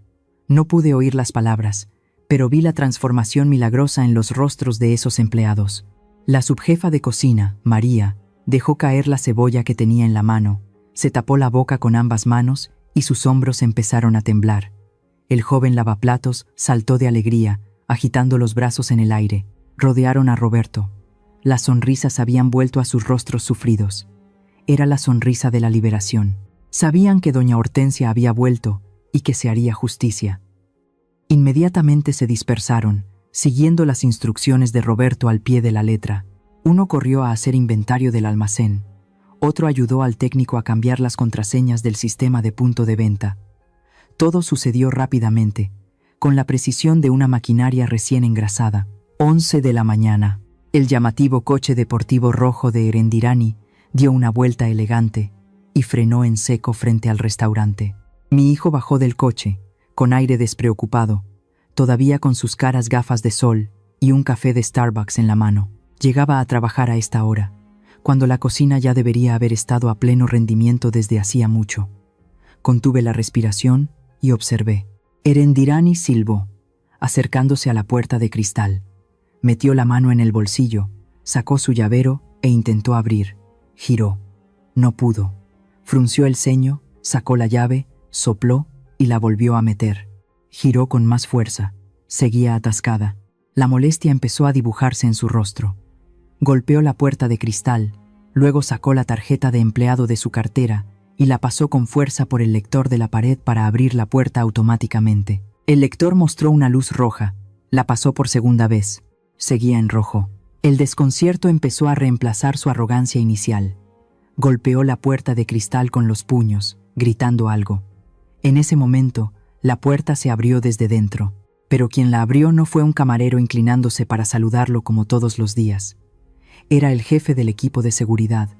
No pude oír las palabras, pero vi la transformación milagrosa en los rostros de esos empleados. La subjefa de cocina, María, dejó caer la cebolla que tenía en la mano, se tapó la boca con ambas manos y sus hombros empezaron a temblar. El joven lavaplatos saltó de alegría, agitando los brazos en el aire. Rodearon a Roberto. Las sonrisas habían vuelto a sus rostros sufridos. Era la sonrisa de la liberación. Sabían que doña Hortensia había vuelto y que se haría justicia. Inmediatamente se dispersaron, siguiendo las instrucciones de Roberto al pie de la letra. Uno corrió a hacer inventario del almacén. Otro ayudó al técnico a cambiar las contraseñas del sistema de punto de venta. Todo sucedió rápidamente, con la precisión de una maquinaria recién engrasada. 11 de la mañana. El llamativo coche deportivo rojo de Erendirani dio una vuelta elegante y frenó en seco frente al restaurante. Mi hijo bajó del coche, con aire despreocupado, todavía con sus caras gafas de sol y un café de Starbucks en la mano. Llegaba a trabajar a esta hora, cuando la cocina ya debería haber estado a pleno rendimiento desde hacía mucho. Contuve la respiración y observé. Erendirani silbó, acercándose a la puerta de cristal. Metió la mano en el bolsillo, sacó su llavero e intentó abrir. Giró. No pudo. Frunció el ceño, sacó la llave, sopló y la volvió a meter. Giró con más fuerza. Seguía atascada. La molestia empezó a dibujarse en su rostro. Golpeó la puerta de cristal, luego sacó la tarjeta de empleado de su cartera y la pasó con fuerza por el lector de la pared para abrir la puerta automáticamente. El lector mostró una luz roja. La pasó por segunda vez. Seguía en rojo. El desconcierto empezó a reemplazar su arrogancia inicial. Golpeó la puerta de cristal con los puños, gritando algo. En ese momento, la puerta se abrió desde dentro, pero quien la abrió no fue un camarero inclinándose para saludarlo como todos los días. Era el jefe del equipo de seguridad,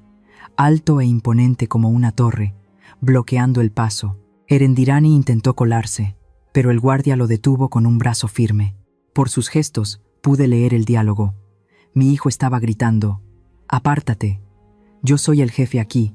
alto e imponente como una torre, bloqueando el paso. Erendirani intentó colarse, pero el guardia lo detuvo con un brazo firme. Por sus gestos, pude leer el diálogo. Mi hijo estaba gritando: «Apártate. Yo soy el jefe aquí.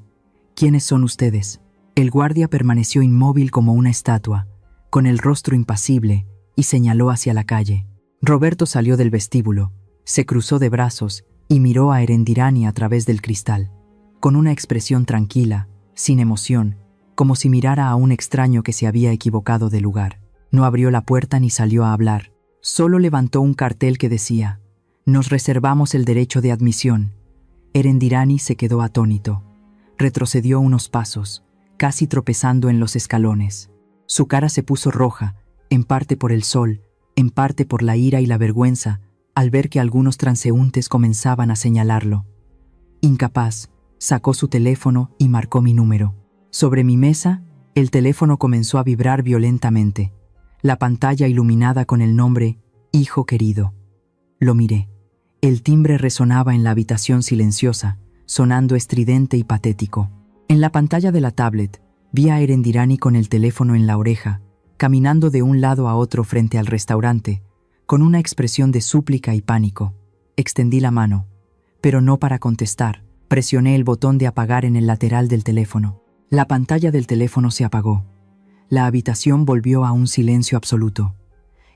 ¿Quiénes son ustedes?». El guardia permaneció inmóvil como una estatua, con el rostro impasible, y señaló hacia la calle. Roberto salió del vestíbulo, se cruzó de brazos y miró a Erendirani a través del cristal, con una expresión tranquila, sin emoción, como si mirara a un extraño que se había equivocado de lugar. No abrió la puerta ni salió a hablar. Solo levantó un cartel que decía: «Nos reservamos el derecho de admisión». Erendirani se quedó atónito. Retrocedió unos pasos, casi tropezando en los escalones. Su cara se puso roja, en parte por el sol, en parte por la ira y la vergüenza, al ver que algunos transeúntes comenzaban a señalarlo. Incapaz, sacó su teléfono y marcó mi número. Sobre mi mesa, el teléfono comenzó a vibrar violentamente, la pantalla iluminada con el nombre Hijo querido. Lo miré. El timbre resonaba en la habitación silenciosa, sonando estridente y patético. En la pantalla de la tablet, vi a Erendirani con el teléfono en la oreja, caminando de un lado a otro frente al restaurante, con una expresión de súplica y pánico. Extendí la mano, pero no para contestar. Presioné el botón de apagar en el lateral del teléfono. La pantalla del teléfono se apagó. La habitación volvió a un silencio absoluto.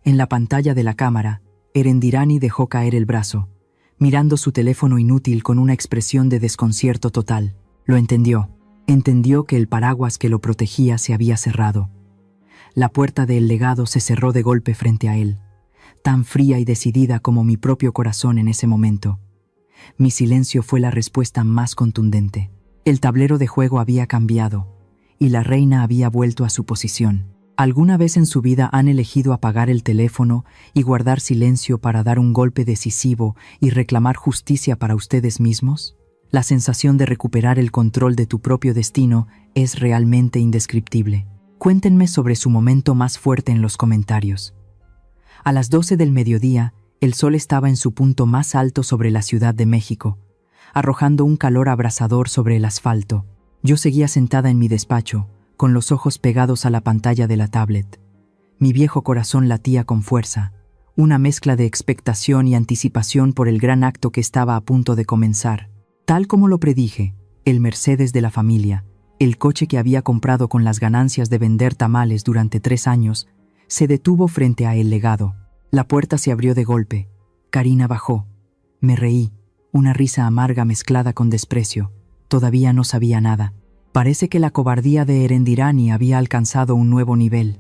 En la pantalla de la cámara, Erendirani dejó caer el brazo, mirando su teléfono inútil con una expresión de desconcierto total. Lo entendió. Entendió que el paraguas que lo protegía se había cerrado. La puerta del legado se cerró de golpe frente a él, tan fría y decidida como mi propio corazón en ese momento. Mi silencio fue la respuesta más contundente. El tablero de juego había cambiado, y la reina había vuelto a su posición. ¿Alguna vez en su vida han elegido apagar el teléfono y guardar silencio para dar un golpe decisivo y reclamar justicia para ustedes mismos? La sensación de recuperar el control de tu propio destino es realmente indescriptible. Cuéntenme sobre su momento más fuerte en los comentarios. A las 12 del mediodía, el sol estaba en su punto más alto sobre la Ciudad de México, arrojando un calor abrasador sobre el asfalto. Yo seguía sentada en mi despacho, con los ojos pegados a la pantalla de la tablet. Mi viejo corazón latía con fuerza, una mezcla de expectación y anticipación por el gran acto que estaba a punto de comenzar. Tal como lo predije, el Mercedes de la familia, el coche que había comprado con las ganancias de vender tamales durante 3 años, se detuvo frente a el legado. La puerta se abrió de golpe. Karina bajó. Me reí, una risa amarga mezclada con desprecio. Todavía no sabía nada. Parece que la cobardía de Erendirani había alcanzado un nuevo nivel.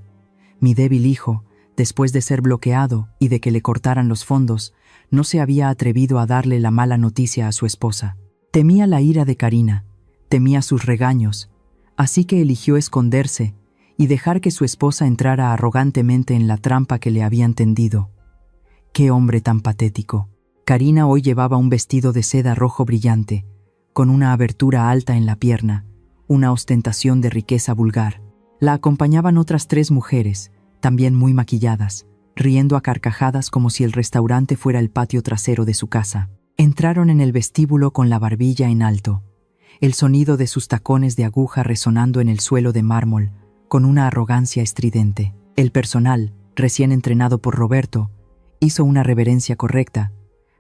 Mi débil hijo, después de ser bloqueado y de que le cortaran los fondos, no se había atrevido a darle la mala noticia a su esposa. Temía la ira de Karina, temía sus regaños, así que eligió esconderse y dejar que su esposa entrara arrogantemente en la trampa que le habían tendido. ¡Qué hombre tan patético! Karina hoy llevaba un vestido de seda rojo brillante, con una abertura alta en la pierna, una ostentación de riqueza vulgar. La acompañaban otras 3 mujeres, también muy maquilladas, riendo a carcajadas como si el restaurante fuera el patio trasero de su casa. Entraron en el vestíbulo con la barbilla en alto, el sonido de sus tacones de aguja resonando en el suelo de mármol, con una arrogancia estridente. El personal, recién entrenado por Roberto, hizo una reverencia correcta,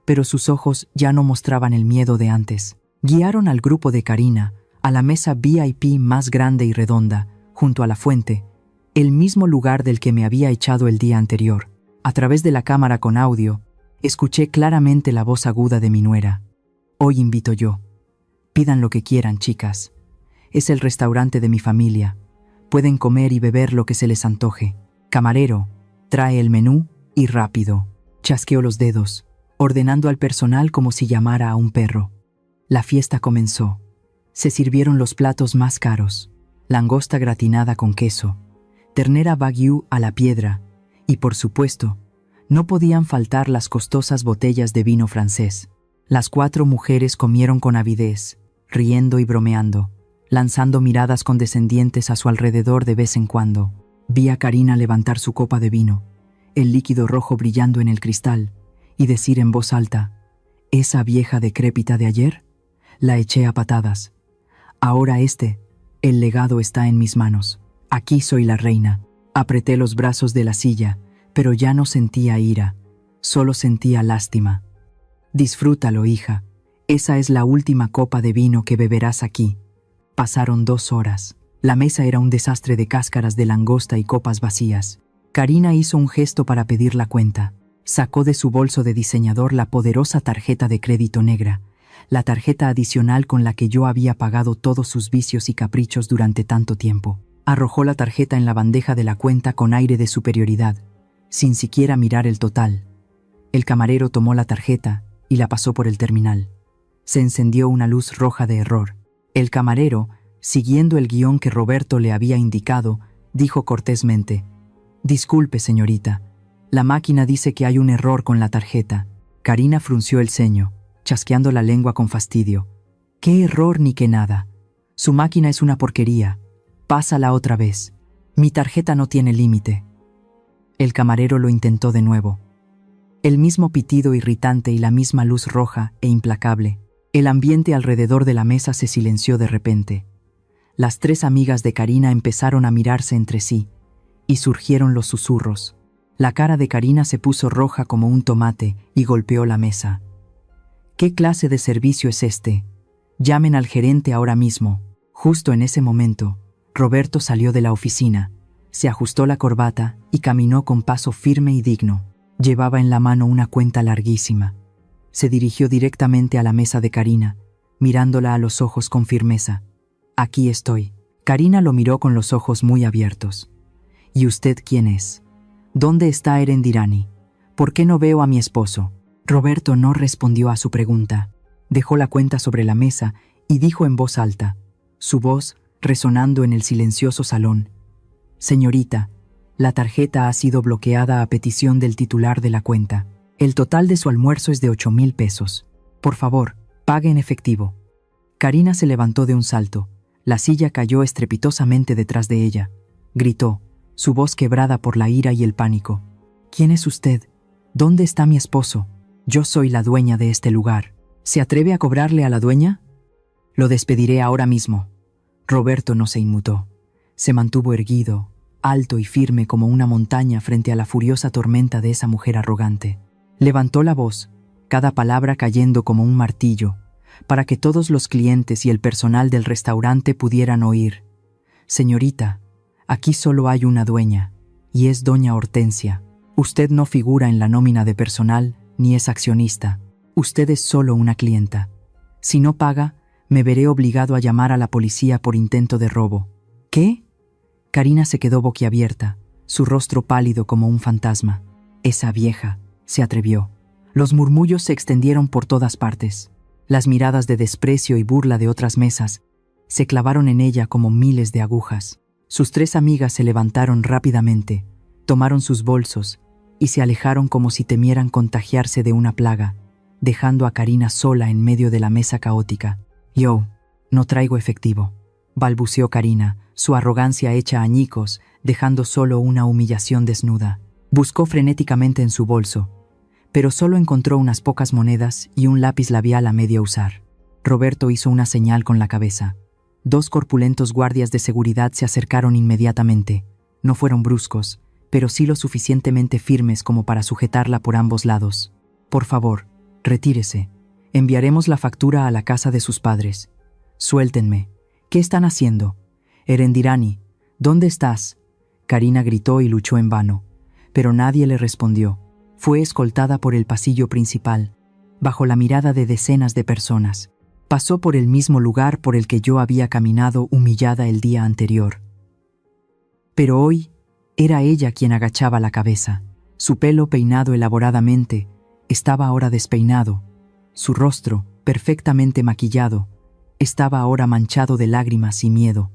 pero sus ojos ya no mostraban el miedo de antes. Guiaron al grupo de Karina a la mesa VIP más grande y redonda, junto a la fuente, el mismo lugar del que me había echado el día anterior. A través de la cámara con audio, escuché claramente la voz aguda de mi nuera. Hoy invito yo. Pidan lo que quieran, chicas. Es el restaurante de mi familia. Pueden comer y beber lo que se les antoje. Camarero, trae el menú y rápido. Chasqueó los dedos, ordenando al personal como si llamara a un perro. La fiesta comenzó. Se sirvieron los platos más caros, langosta gratinada con queso, ternera wagyu a la piedra y, por supuesto, no podían faltar las costosas botellas de vino francés. Las 4 mujeres comieron con avidez, riendo y bromeando, lanzando miradas condescendientes a su alrededor de vez en cuando. Vi a Karina levantar su copa de vino, el líquido rojo brillando en el cristal, y decir en voz alta: «¿Esa vieja decrépita de ayer?» La eché a patadas. Ahora el legado está en mis manos. Aquí soy la reina. Apreté los brazos de la silla, pero ya no sentía ira, solo sentía lástima. Disfrútalo, hija. Esa es la última copa de vino que beberás aquí. Pasaron 2 horas. La mesa era un desastre de cáscaras de langosta y copas vacías. Karina hizo un gesto para pedir la cuenta. Sacó de su bolso de diseñador la poderosa tarjeta de crédito negra, la tarjeta adicional con la que yo había pagado todos sus vicios y caprichos durante tanto tiempo. Arrojó la tarjeta en la bandeja de la cuenta con aire de superioridad, sin siquiera mirar el total. El camarero tomó la tarjeta y la pasó por el terminal. Se encendió una luz roja de error. El camarero, siguiendo el guión que Roberto le había indicado, dijo cortésmente. Disculpe, señorita. La máquina dice que hay un error con la tarjeta. Karina frunció el ceño, chasqueando la lengua con fastidio. ¿Qué error ni qué nada? Su máquina es una porquería. Pásala otra vez. Mi tarjeta no tiene límite. El camarero lo intentó de nuevo. El mismo pitido irritante y la misma luz roja e implacable. El ambiente alrededor de la mesa se silenció de repente. Las tres amigas de Karina empezaron a mirarse entre sí, y surgieron los susurros. La cara de Karina se puso roja como un tomate y golpeó la mesa. ¿Qué clase de servicio es este? Llamen al gerente ahora mismo. Justo en ese momento, Roberto salió de la oficina, se ajustó la corbata y caminó con paso firme y digno. Llevaba en la mano una cuenta larguísima. Se dirigió directamente a la mesa de Karina, mirándola a los ojos con firmeza. Aquí estoy. Karina lo miró con los ojos muy abiertos. ¿Y usted quién es? ¿Dónde está Erendirani? ¿Por qué no veo a mi esposo? Roberto no respondió a su pregunta. Dejó la cuenta sobre la mesa y dijo en voz alta, su voz resonando en el silencioso salón. Señorita, la tarjeta ha sido bloqueada a petición del titular de la cuenta. El total de su almuerzo es de 8,000 pesos. Por favor, pague en efectivo. Karina se levantó de un salto. La silla cayó estrepitosamente detrás de ella. Gritó, su voz quebrada por la ira y el pánico. ¿Quién es usted? ¿Dónde está mi esposo? Yo soy la dueña de este lugar. ¿Se atreve a cobrarle a la dueña? Lo despediré ahora mismo. Roberto no se inmutó. Se mantuvo erguido, alto y firme como una montaña frente a la furiosa tormenta de esa mujer arrogante. Levantó la voz, cada palabra cayendo como un martillo, para que todos los clientes y el personal del restaurante pudieran oír. Señorita, aquí solo hay una dueña, y es doña Hortensia. Usted no figura en la nómina de personal, ni es accionista. Usted es solo una clienta. Si no paga, me veré obligado a llamar a la policía por intento de robo. ¿Qué? Karina se quedó boquiabierta, su rostro pálido como un fantasma. Esa vieja, se atrevió. Los murmullos se extendieron por todas partes. Las miradas de desprecio y burla de otras mesas se clavaron en ella como miles de agujas. Sus tres amigas se levantaron rápidamente, tomaron sus bolsos y se alejaron como si temieran contagiarse de una plaga, dejando a Karina sola en medio de la mesa caótica. Yo no traigo efectivo, balbuceó Karina, su arrogancia hecha añicos, dejando solo una humillación desnuda. Buscó frenéticamente en su bolso, pero solo encontró unas pocas monedas y un lápiz labial a medio usar. Roberto hizo una señal con la cabeza. Dos corpulentos guardias de seguridad se acercaron inmediatamente. No fueron bruscos, pero sí lo suficientemente firmes como para sujetarla por ambos lados. Por favor, retírese. Enviaremos la factura a la casa de sus padres. Suéltenme. ¿Qué están haciendo? Erendirani, ¿dónde estás? Karina gritó y luchó en vano, pero nadie le respondió. Fue escoltada por el pasillo principal, bajo la mirada de decenas de personas. Pasó por el mismo lugar por el que yo había caminado humillada el día anterior. Pero hoy era ella quien agachaba la cabeza. Su pelo peinado elaboradamente estaba ahora despeinado. Su rostro, perfectamente maquillado, estaba ahora manchado de lágrimas y miedo.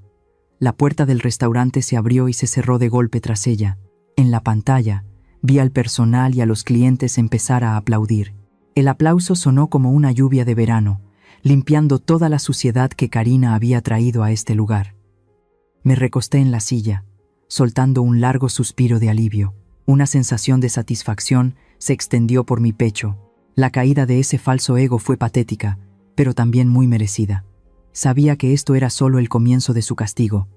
La puerta del restaurante se abrió y se cerró de golpe tras ella. En la pantalla, vi al personal y a los clientes empezar a aplaudir. El aplauso sonó como una lluvia de verano, limpiando toda la suciedad que Karina había traído a este lugar. Me recosté en la silla, soltando un largo suspiro de alivio. Una sensación de satisfacción se extendió por mi pecho. La caída de ese falso ego fue patética, pero también muy merecida. Sabía que esto era solo el comienzo de su castigo,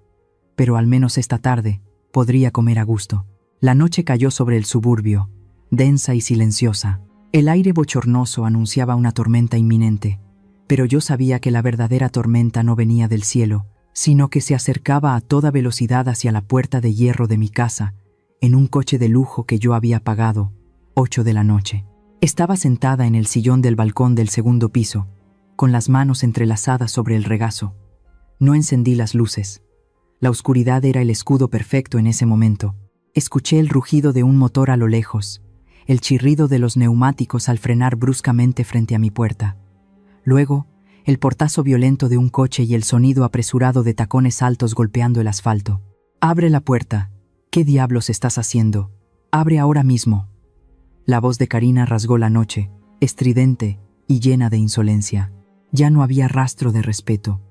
pero al menos esta tarde podría comer a gusto. La noche cayó sobre el suburbio, densa y silenciosa. El aire bochornoso anunciaba una tormenta inminente, pero yo sabía que la verdadera tormenta no venía del cielo, sino que se acercaba a toda velocidad hacia la puerta de hierro de mi casa, en un coche de lujo que yo había pagado, 8 de la noche. Estaba sentada en el sillón del balcón del segundo piso, con las manos entrelazadas sobre el regazo. No encendí las luces. La oscuridad era el escudo perfecto en ese momento. Escuché el rugido de un motor a lo lejos, el chirrido de los neumáticos al frenar bruscamente frente a mi puerta. Luego, el portazo violento de un coche y el sonido apresurado de tacones altos golpeando el asfalto. Abre la puerta. ¿Qué diablos estás haciendo? Abre ahora mismo. La voz de Karina rasgó la noche, estridente y llena de insolencia. Ya no había rastro de respeto.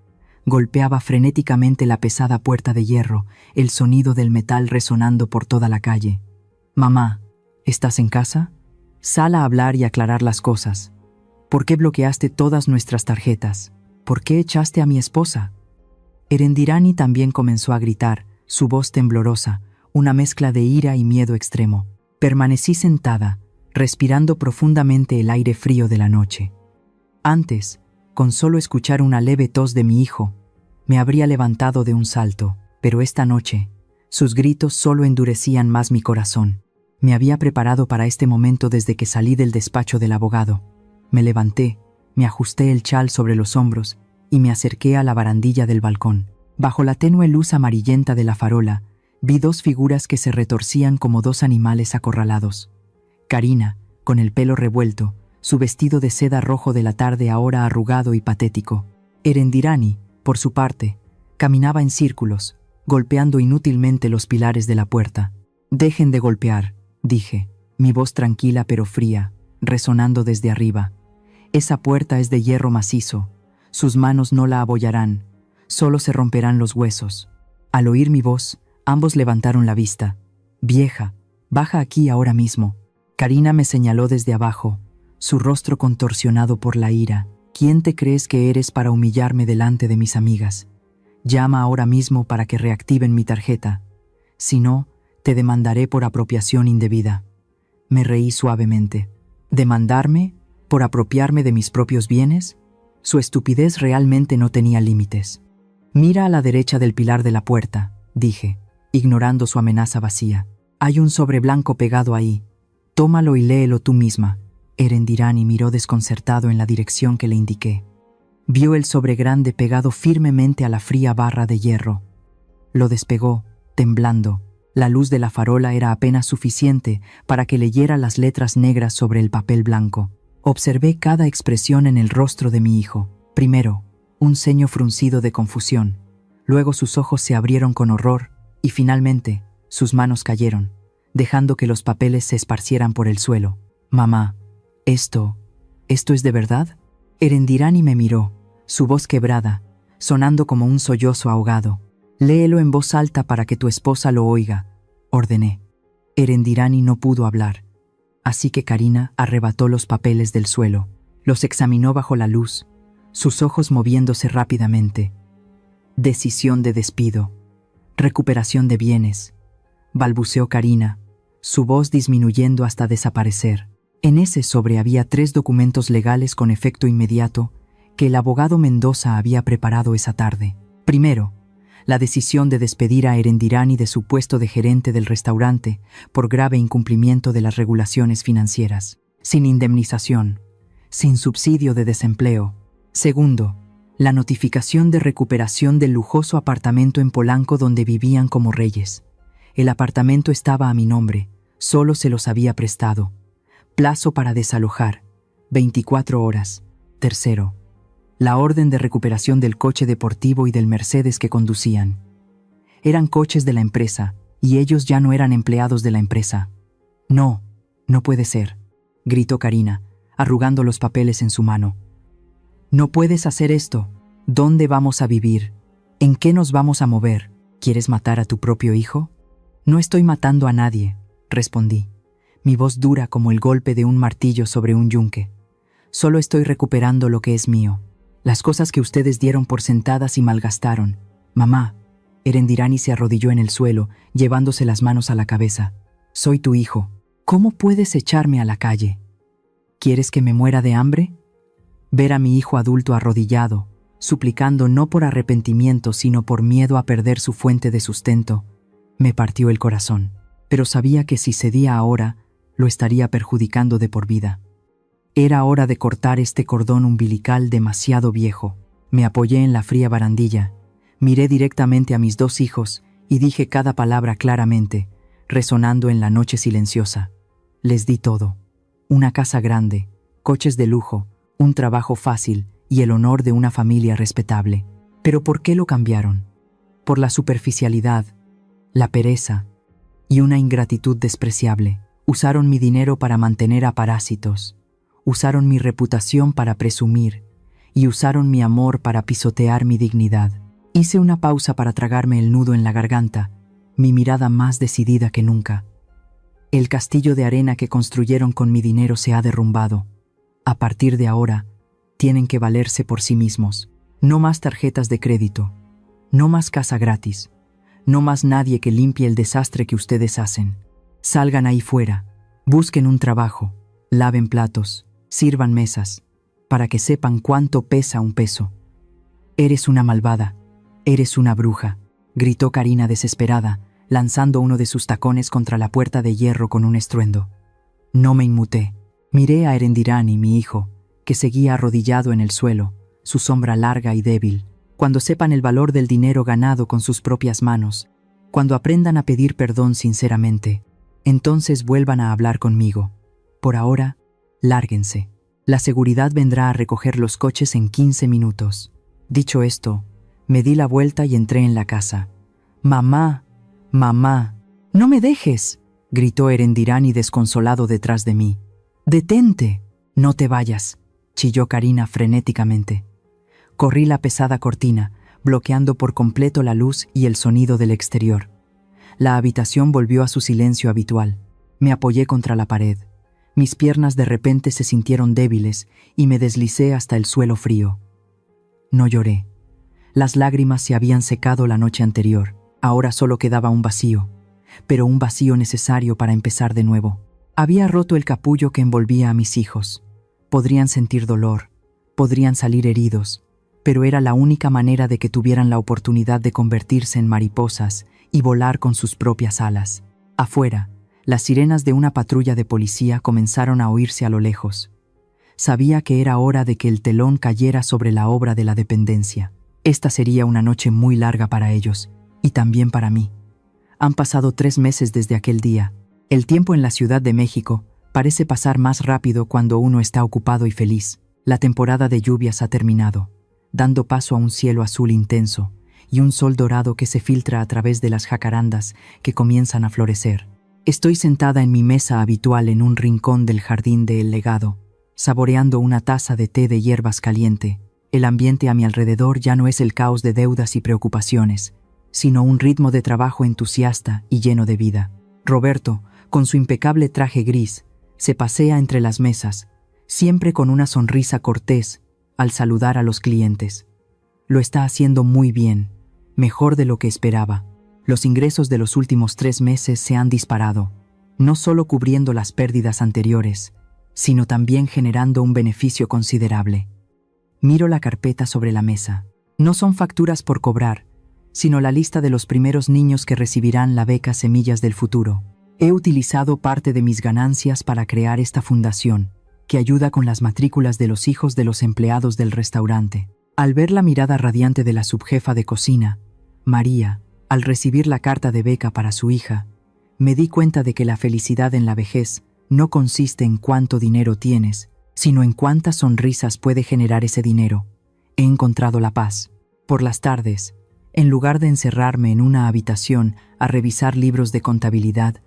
Golpeaba frenéticamente la pesada puerta de hierro, el sonido del metal resonando por toda la calle. «Mamá, ¿estás en casa? Sal a hablar y aclarar las cosas. ¿Por qué bloqueaste todas nuestras tarjetas? ¿Por qué echaste a mi esposa?» Erendirani también comenzó a gritar, su voz temblorosa, una mezcla de ira y miedo extremo. Permanecí sentada, respirando profundamente el aire frío de la noche. Antes, con solo escuchar una leve tos de mi hijo, me habría levantado de un salto, pero esta noche, sus gritos solo endurecían más mi corazón. Me había preparado para este momento desde que salí del despacho del abogado. Me levanté, me ajusté el chal sobre los hombros y me acerqué a la barandilla del balcón. Bajo la tenue luz amarillenta de la farola, vi dos figuras que se retorcían como dos animales acorralados. Karina, con el pelo revuelto, su vestido de seda rojo de la tarde ahora arrugado y patético. Erendirani, por su parte, caminaba en círculos, golpeando inútilmente los pilares de la puerta. «Dejen de golpear», dije, mi voz tranquila pero fría, resonando desde arriba. «Esa puerta es de hierro macizo. Sus manos no la abollarán, solo se romperán los huesos». Al oír mi voz, ambos levantaron la vista. «Vieja, baja aquí ahora mismo». Karina me señaló desde abajo, su rostro contorsionado por la ira. «¿Quién te crees que eres para humillarme delante de mis amigas? Llama ahora mismo para que reactiven mi tarjeta. Si no, te demandaré por apropiación indebida». Me reí suavemente. ¿Demandarme? ¿Por apropiarme de mis propios bienes? Su estupidez realmente no tenía límites. «Mira a la derecha del pilar de la puerta», dije, ignorando su amenaza vacía. «Hay un sobre blanco pegado ahí. Tómalo y léelo tú misma». Erendirani miró desconcertado en la dirección que le indiqué. Vio el sobre grande pegado firmemente a la fría barra de hierro. Lo despegó, temblando. La luz de la farola era apenas suficiente para que leyera las letras negras sobre el papel blanco. Observé cada expresión en el rostro de mi hijo. Primero, un ceño fruncido de confusión. Luego sus ojos se abrieron con horror y finalmente sus manos cayeron, dejando que los papeles se esparcieran por el suelo. «Mamá, ¿Esto es de verdad?» Erendirani me miró, su voz quebrada, sonando como un sollozo ahogado. «Léelo en voz alta para que tu esposa lo oiga», ordené. Erendirani no pudo hablar, así que Karina arrebató los papeles del suelo. Los examinó bajo la luz, sus ojos moviéndose rápidamente. «Decisión de despido. Recuperación de bienes», balbuceó Karina, su voz disminuyendo hasta desaparecer. En ese sobre había 3 documentos legales con efecto inmediato que el abogado Mendoza había preparado esa tarde. Primero, la decisión de despedir a Erendirani de su puesto de gerente del restaurante por grave incumplimiento de las regulaciones financieras, sin indemnización, sin subsidio de desempleo. Segundo, la notificación de recuperación del lujoso apartamento en Polanco donde vivían como reyes. El apartamento estaba a mi nombre, solo se los había prestado. Plazo para desalojar, 24 horas. Tercero, la orden de recuperación del coche deportivo y del Mercedes que conducían. Eran coches de la empresa, y ellos ya no eran empleados de la empresa. «No, no puede ser», gritó Karina, arrugando los papeles en su mano. «No puedes hacer esto. ¿Dónde vamos a vivir? ¿En qué nos vamos a mover? ¿Quieres matar a tu propio hijo?» «No estoy matando a nadie», respondí, mi voz dura como el golpe de un martillo sobre un yunque. «Solo estoy recuperando lo que es mío. Las cosas que ustedes dieron por sentadas y malgastaron. Mamá». Erendirani se arrodilló en el suelo, llevándose las manos a la cabeza. «Soy tu hijo. ¿Cómo puedes echarme a la calle? ¿Quieres que me muera de hambre?» Ver a mi hijo adulto arrodillado, suplicando no por arrepentimiento sino por miedo a perder su fuente de sustento, me partió el corazón. Pero sabía que si cedía ahora, lo estaría perjudicando de por vida. Era hora de cortar este cordón umbilical demasiado viejo. Me apoyé en la fría barandilla, miré directamente a mis 2 hijos y dije cada palabra claramente, resonando en la noche silenciosa. Les di todo: una casa grande, coches de lujo, un trabajo fácil y el honor de una familia respetable. ¿Pero por qué lo cambiaron? Por la superficialidad, la pereza y una ingratitud despreciable. Usaron mi dinero para mantener a parásitos, usaron mi reputación para presumir y usaron mi amor para pisotear mi dignidad. Hice una pausa para tragarme el nudo en la garganta, mi mirada más decidida que nunca. El castillo de arena que construyeron con mi dinero se ha derrumbado. A partir de ahora, tienen que valerse por sí mismos. No más tarjetas de crédito, no más casa gratis, no más nadie que limpie el desastre que ustedes hacen. Salgan ahí fuera, busquen un trabajo, laven platos, sirvan mesas, para que sepan cuánto pesa un peso. Eres una malvada, eres una bruja, gritó Karina desesperada, lanzando uno de sus tacones contra la puerta de hierro con un estruendo. No me inmuté. Miré a Erendirani, mi hijo, que seguía arrodillado en el suelo, su sombra larga y débil. Cuando sepan el valor del dinero ganado con sus propias manos, cuando aprendan a pedir perdón sinceramente, entonces vuelvan a hablar conmigo. Por ahora, lárguense. La seguridad vendrá a recoger los coches en 15 minutos. Dicho esto, me di la vuelta y entré en la casa. «Mamá, mamá, no me dejes», gritó Erendirani desconsolado detrás de mí. «Detente, no te vayas», chilló Karina frenéticamente. Corrí la pesada cortina, bloqueando por completo la luz y el sonido del exterior. La habitación volvió a su silencio habitual. Me apoyé contra la pared. Mis piernas de repente se sintieron débiles y me deslicé hasta el suelo frío. No lloré. Las lágrimas se habían secado la noche anterior. Ahora solo quedaba un vacío, pero un vacío necesario para empezar de nuevo. Había roto el capullo que envolvía a mis hijos. Podrían sentir dolor, podrían salir heridos, pero era la única manera de que tuvieran la oportunidad de convertirse en mariposas y volar con sus propias alas. Afuera, las sirenas de una patrulla de policía comenzaron a oírse a lo lejos. Sabía que era hora de que el telón cayera sobre la obra de la dependencia. Esta sería una noche muy larga para ellos, y también para mí. Han pasado 3 meses desde aquel día. El tiempo en la Ciudad de México parece pasar más rápido cuando uno está ocupado y feliz. La temporada de lluvias ha terminado, dando paso a un cielo azul intenso y un sol dorado que se filtra a través de las jacarandas que comienzan a florecer. Estoy sentada en mi mesa habitual en un rincón del jardín de El Legado, saboreando una taza de té de hierbas caliente. El ambiente a mi alrededor ya no es el caos de deudas y preocupaciones, sino un ritmo de trabajo entusiasta y lleno de vida. Roberto, con su impecable traje gris, se pasea entre las mesas, siempre con una sonrisa cortés al saludar a los clientes. Lo está haciendo muy bien, mejor de lo que esperaba. Los ingresos de los últimos 3 meses se han disparado, no solo cubriendo las pérdidas anteriores, sino también generando un beneficio considerable. Miro la carpeta sobre la mesa. No son facturas por cobrar, sino la lista de los primeros niños que recibirán la beca Semillas del Futuro. He utilizado parte de mis ganancias para crear esta fundación, que ayuda con las matrículas de los hijos de los empleados del restaurante. Al ver la mirada radiante de la subjefa de cocina, María, al recibir la carta de beca para su hija, me di cuenta de que la felicidad en la vejez no consiste en cuánto dinero tienes, sino en cuántas sonrisas puede generar ese dinero. He encontrado la paz. Por las tardes, en lugar de encerrarme en una habitación a revisar libros de contabilidad,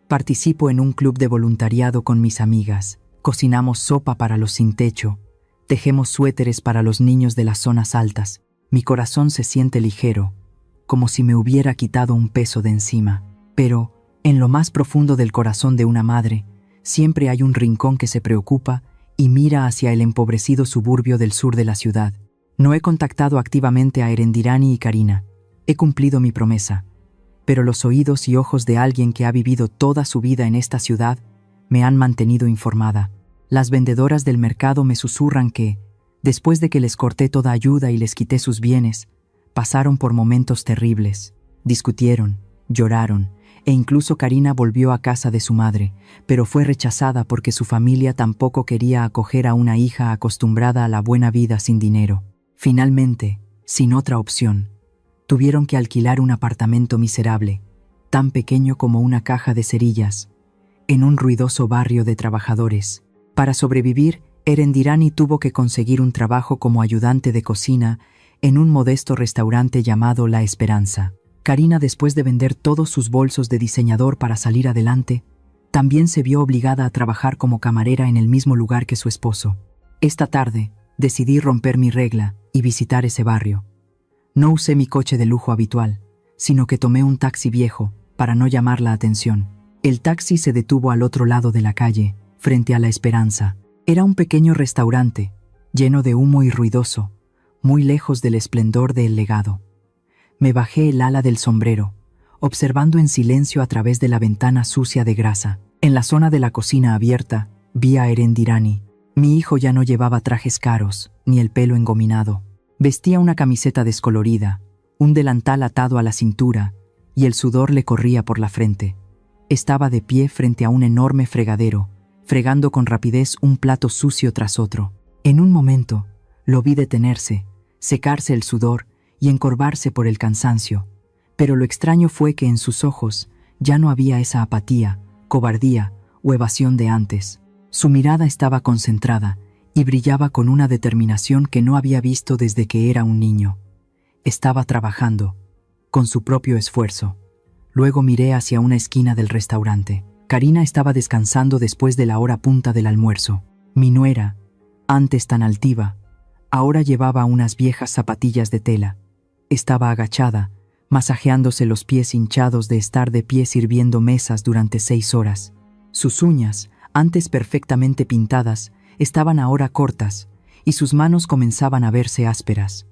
participo en un club de voluntariado con mis amigas. Cocinamos sopa para los sin techo, tejemos suéteres para los niños de las zonas altas. Mi corazón se siente ligero, como si me hubiera quitado un peso de encima. Pero, en lo más profundo del corazón de una madre, siempre hay un rincón que se preocupa y mira hacia el empobrecido suburbio del sur de la ciudad. No he contactado activamente a Erendirani y Karina. He cumplido mi promesa. Pero los oídos y ojos de alguien que ha vivido toda su vida en esta ciudad me han mantenido informada. Las vendedoras del mercado me susurran que, después de que les corté toda ayuda y les quité sus bienes, pasaron por momentos terribles. Discutieron, lloraron, e incluso Karina volvió a casa de su madre, pero fue rechazada porque su familia tampoco quería acoger a una hija acostumbrada a la buena vida sin dinero. Finalmente, sin otra opción, tuvieron que alquilar un apartamento miserable, tan pequeño como una caja de cerillas, en un ruidoso barrio de trabajadores. Para sobrevivir, Erendirani tuvo que conseguir un trabajo como ayudante de cocina en un modesto restaurante llamado La Esperanza. Karina, después de vender todos sus bolsos de diseñador para salir adelante, también se vio obligada a trabajar como camarera en el mismo lugar que su esposo. Esta tarde, decidí romper mi regla y visitar ese barrio. No usé mi coche de lujo habitual, sino que tomé un taxi viejo para no llamar la atención. El taxi se detuvo al otro lado de la calle, frente a La Esperanza. Era un pequeño restaurante, lleno de humo y ruidoso, muy lejos del esplendor de El Legado. Me bajé el ala del sombrero, observando en silencio a través de la ventana sucia de grasa. En la zona de la cocina abierta, vi a Erendirani. Mi hijo ya no llevaba trajes caros, ni el pelo engominado. Vestía una camiseta descolorida, un delantal atado a la cintura, y el sudor le corría por la frente. Estaba de pie frente a un enorme fregadero, fregando con rapidez un plato sucio tras otro. En un momento, lo vi detenerse, secarse el sudor y encorvarse por el cansancio, pero lo extraño fue que en sus ojos ya no había esa apatía, cobardía o evasión de antes. Su mirada estaba concentrada y brillaba con una determinación que no había visto desde que era un niño. Estaba trabajando, con su propio esfuerzo. Luego miré hacia una esquina del restaurante. Karina estaba descansando después de la hora punta del almuerzo. Mi nuera, antes tan altiva, ahora llevaba unas viejas zapatillas de tela. Estaba agachada, masajeándose los pies hinchados de estar de pie sirviendo mesas durante 6 horas. Sus uñas, antes perfectamente pintadas, estaban ahora cortas, y sus manos comenzaban a verse ásperas.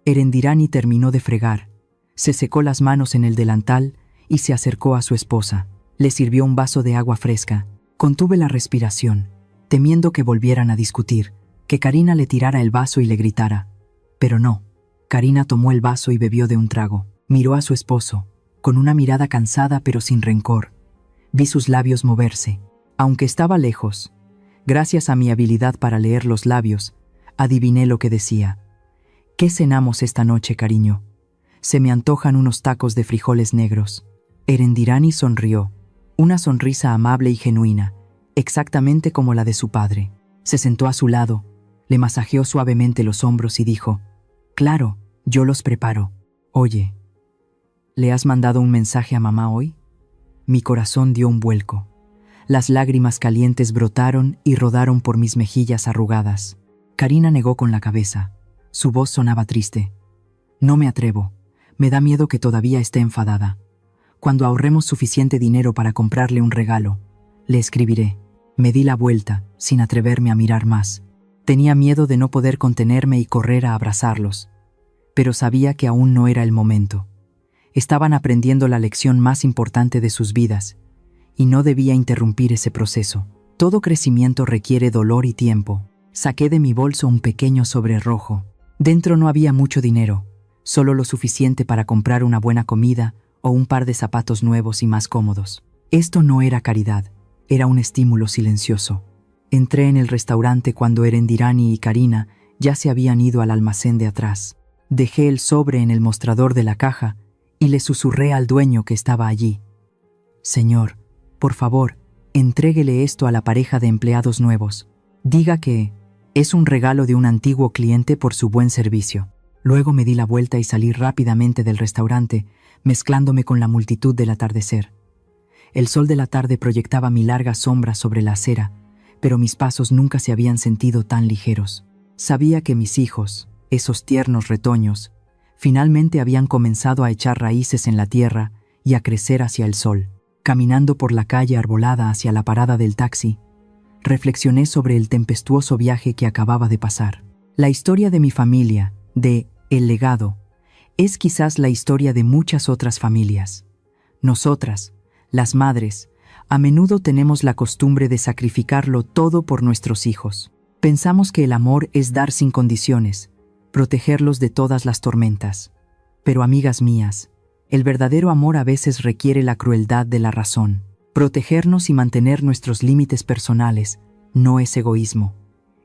Erendirani terminó de fregar, se secó las manos en el delantal y se acercó a su esposa. Le sirvió un vaso de agua fresca. Contuve la respiración, temiendo que volvieran a discutir, que Karina le tirara el vaso y le gritara. Pero no. Karina tomó el vaso y bebió de un trago. Miró a su esposo, con una mirada cansada pero sin rencor. Vi sus labios moverse. Aunque estaba lejos, gracias a mi habilidad para leer los labios, adiviné lo que decía. ¿Qué cenamos esta noche, cariño? Se me antojan unos tacos de frijoles negros. Erendirani sonrió, una sonrisa amable y genuina, exactamente como la de su padre. Se sentó a su lado, le masajeó suavemente los hombros y dijo: «Claro, yo los preparo. Oye, ¿le has mandado un mensaje a mamá hoy?» Mi corazón dio un vuelco. Las lágrimas calientes brotaron y rodaron por mis mejillas arrugadas. Karina negó con la cabeza. Su voz sonaba triste. «No me atrevo. Me da miedo que todavía esté enfadada. Cuando ahorremos suficiente dinero para comprarle un regalo, le escribiré». Me di la vuelta, sin atreverme a mirar más. Tenía miedo de no poder contenerme y correr a abrazarlos. Pero sabía que aún no era el momento. Estaban aprendiendo la lección más importante de sus vidas, y no debía interrumpir ese proceso. Todo crecimiento requiere dolor y tiempo. Saqué de mi bolso un pequeño sobre rojo. Dentro no había mucho dinero, solo lo suficiente para comprar una buena comida o un par de zapatos nuevos y más cómodos. Esto no era caridad, era un estímulo silencioso. Entré en el restaurante cuando Erendirani y Karina ya se habían ido al almacén de atrás. Dejé el sobre en el mostrador de la caja y le susurré al dueño que estaba allí: «Señor, por favor, entréguele esto a la pareja de empleados nuevos. Diga que es un regalo de un antiguo cliente por su buen servicio». Luego me di la vuelta y salí rápidamente del restaurante, mezclándome con la multitud del atardecer. El sol de la tarde proyectaba mi larga sombra sobre la acera, pero mis pasos nunca se habían sentido tan ligeros. Sabía que mis hijos, esos tiernos retoños, finalmente habían comenzado a echar raíces en la tierra y a crecer hacia el sol. Caminando por la calle arbolada hacia la parada del taxi, reflexioné sobre el tempestuoso viaje que acababa de pasar. La historia de mi familia, de El Legado, es quizás la historia de muchas otras familias. Nosotras, las madres, a menudo tenemos la costumbre de sacrificarlo todo por nuestros hijos. Pensamos que el amor es dar sin condiciones, protegerlos de todas las tormentas. Pero, amigas mías, el verdadero amor a veces requiere la crueldad de la razón. Protegernos y mantener nuestros límites personales no es egoísmo.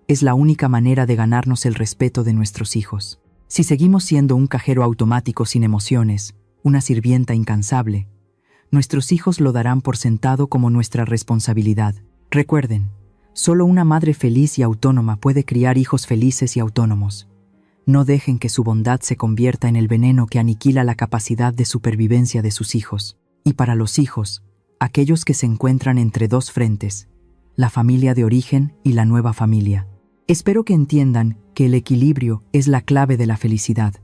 Es la única manera de ganarnos el respeto de nuestros hijos. Si seguimos siendo un cajero automático sin emociones, una sirvienta incansable, nuestros hijos lo darán por sentado como nuestra responsabilidad. Recuerden, solo una madre feliz y autónoma puede criar hijos felices y autónomos. No dejen que su bondad se convierta en el veneno que aniquila la capacidad de supervivencia de sus hijos. Y para los hijos, aquellos que se encuentran entre dos frentes, la familia de origen y la nueva familia. Espero que entiendan que el equilibrio es la clave de la felicidad.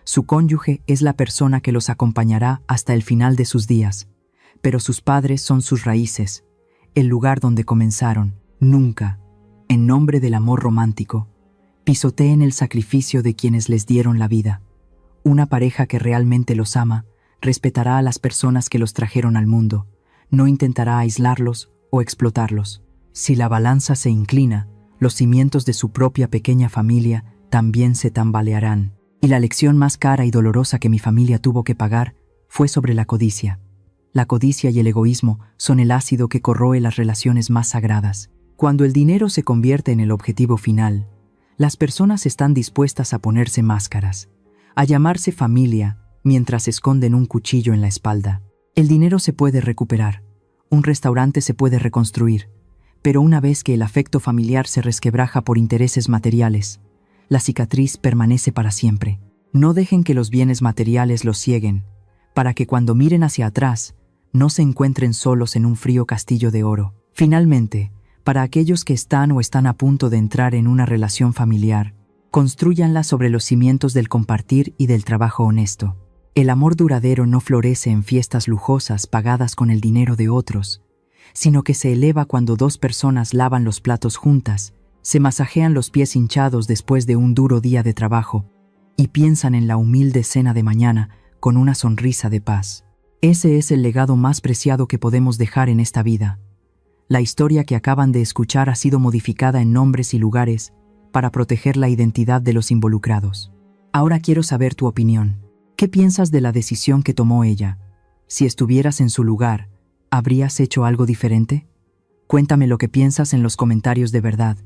Su cónyuge es la persona que los acompañará hasta el final de sus días, pero sus padres son sus raíces, el lugar donde comenzaron. Nunca, en nombre del amor romántico, pisoteen el sacrificio de quienes les dieron la vida. Una pareja que realmente los ama respetará a las personas que los trajeron al mundo, no intentará aislarlos o explotarlos. Si la balanza se inclina, los cimientos de su propia pequeña familia también se tambalearán. Y la lección más cara y dolorosa que mi familia tuvo que pagar fue sobre la codicia. La codicia y el egoísmo son el ácido que corroe las relaciones más sagradas. Cuando el dinero se convierte en el objetivo final, las personas están dispuestas a ponerse máscaras, a llamarse familia mientras esconden un cuchillo en la espalda. El dinero se puede recuperar, un restaurante se puede reconstruir, pero una vez que el afecto familiar se resquebraja por intereses materiales, la cicatriz permanece para siempre. No dejen que los bienes materiales los cieguen, para que cuando miren hacia atrás, no se encuentren solos en un frío castillo de oro. Finalmente, para aquellos que están o están a punto de entrar en una relación familiar, constrúyanla sobre los cimientos del compartir y del trabajo honesto. El amor duradero no florece en fiestas lujosas pagadas con el dinero de otros, sino que se eleva cuando dos personas lavan los platos juntas, se masajean los pies hinchados después de un duro día de trabajo y piensan en la humilde cena de mañana con una sonrisa de paz. Ese es el legado más preciado que podemos dejar en esta vida. La historia que acaban de escuchar ha sido modificada en nombres y lugares para proteger la identidad de los involucrados. Ahora quiero saber tu opinión. ¿Qué piensas de la decisión que tomó ella? Si estuvieras en su lugar, ¿habrías hecho algo diferente? Cuéntame lo que piensas en los comentarios de verdad.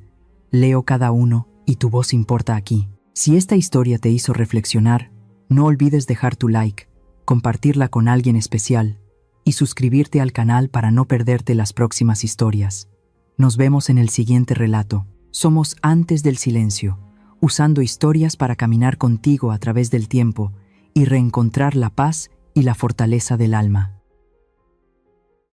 Leo cada uno y tu voz importa aquí. Si esta historia te hizo reflexionar, no olvides dejar tu like, compartirla con alguien especial y suscribirte al canal para no perderte las próximas historias. Nos vemos en el siguiente relato. Somos Antes del Silencio, usando historias para caminar contigo a través del tiempo y reencontrar la paz y la fortaleza del alma.